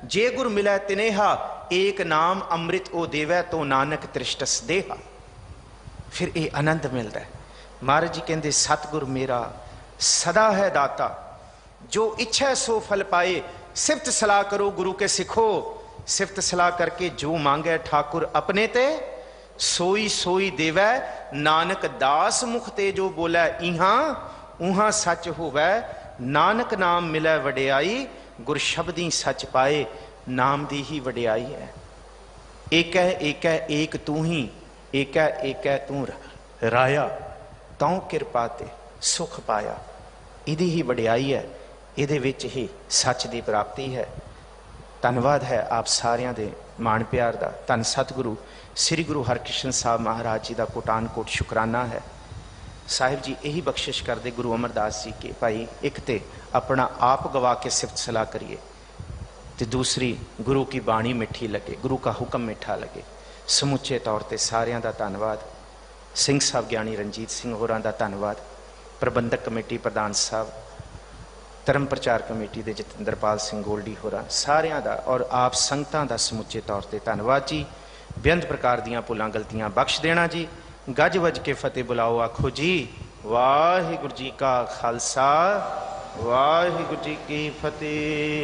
ਜੇ ਗੁਰ ਮਿਲੈ ਤਿਨੇਹਾ, ਏਕ ਨਾਮ ਅੰਮ੍ਰਿਤ ਉਹ ਦੇਵੈ, ਤੋ ਨਾਨਕ ਤ੍ਰਿਸ਼ਟਸ ਦੇਹਾ। ਫਿਰ ਇਹ ਆਨੰਦ ਮਿਲਦਾ ਹੈ। ਮਹਾਰਾਜ ਜੀ ਕਹਿੰਦੇ ਸਤਿਗੁਰ ਮੇਰਾ ਸਦਾ ਹੈ ਦਾਤਾ, ਜੋ ਇੱਛਾ ਸੋ ਫਲ ਪਾਏ। ਸਿਫਤ ਸਲਾਹ ਕਰੋ ਗੁਰੂ ਕੇ ਸਿੱਖੋ, ਸਿਫਤ ਸਲਾਹ ਕਰਕੇ ਜੋ ਮੰਗੈ ਠਾकुर अपने ते, सोई सोई देवै। नानक दास मुख ते जो बोलै, इहां उहां सच होवै। नानक नाम मिलै वडियाई, गुर शब्दी सच पाए। नाम दी ही वडियाई है। एक है एक तू ही, एक है तू राया, तौ किरपा ते सुख पाया। इहदी ही वडियाई है, ਇਹਦੇ ਵਿੱਚ ਹੀ ਸੱਚ ਦੀ ਪ੍ਰਾਪਤੀ ਹੈ। ਧੰਨਵਾਦ ਹੈ ਆਪ ਸਾਰਿਆਂ ਦੇ ਮਾਣ ਪਿਆਰ ਦਾ। ਧੰਨ ਸਤਿਗੁਰੂ ਸ੍ਰੀ ਗੁਰੂ ਹਰਕ੍ਰਿਸ਼ਨ ਸਾਹਿਬ ਮਹਾਰਾਜ ਜੀ ਦਾ ਕੋਟਾਨ ਕੋਟ ਸ਼ੁਕਰਾਨਾ ਹੈ। ਸਾਹਿਬ ਜੀ ਇਹੀ ਬਖਸ਼ਿਸ਼ ਕਰਦੇ ਗੁਰੂ ਅਮਰਦਾਸ ਜੀ ਕਿ ਭਾਈ ਇੱਕ ਤੇ ਆਪਣਾ ਆਪ ਗਵਾ ਕੇ ਸਿਫਤ ਸਲਾਹ ਕਰੀਏ, ਤੇ ਦੂਸਰੀ ਗੁਰੂ ਕੀ ਬਾਣੀ ਮਿੱਠੀ ਲੱਗੇ, ਗੁਰੂ का ਹੁਕਮ ਮਿੱਠਾ ਲੱਗੇ। ਸਮੁੱਚੇ ਤੌਰ ਤੇ ਸਾਰਿਆਂ ਦਾ ਧੰਨਵਾਦ। ਸਿੰਘ ਸਾਹਿਬ ਗਿਆਨੀ ਰਣਜੀਤ ਸਿੰਘ ਹੋਰਾਂ ਦਾ ਧੰਨਵਾਦ। ਪ੍ਰਬੰਧਕ ਕਮੇਟੀ ਪ੍ਰਧਾਨ ਸਾਹਿਬ, ਧਰਮ ਪ੍ਰਚਾਰ ਕਮੇਟੀ ਦੇ ਜਤਿੰਦਰਪਾਲ ਸਿੰਘ ਗੋਲਡੀ ਹੋਰਾਂ, ਸਾਰਿਆਂ ਦਾ ਔਰ ਆਪ ਸੰਗਤਾਂ ਦਾ ਸਮੁੱਚੇ ਤੌਰ ਤੇ ਧੰਨਵਾਦ ਜੀ। ਬੇਅੰਤ ਪ੍ਰਕਾਰ ਦੀਆਂ ਭੁੱਲਾਂ ਗਲਤੀਆਂ ਬਖਸ਼ ਦੇਣਾ ਜੀ। ਗੱਜ ਵੱਜ ਕੇ ਫਤਿਹ ਬੁਲਾਓ, ਆਖੋ ਜੀ ਵਾਹਿਗੁਰੂ ਜੀ ਕਾ ਖਾਲਸਾ, ਵਾਹਿਗੁਰੂ ਜੀ ਕੀ ਫਤਿਹ।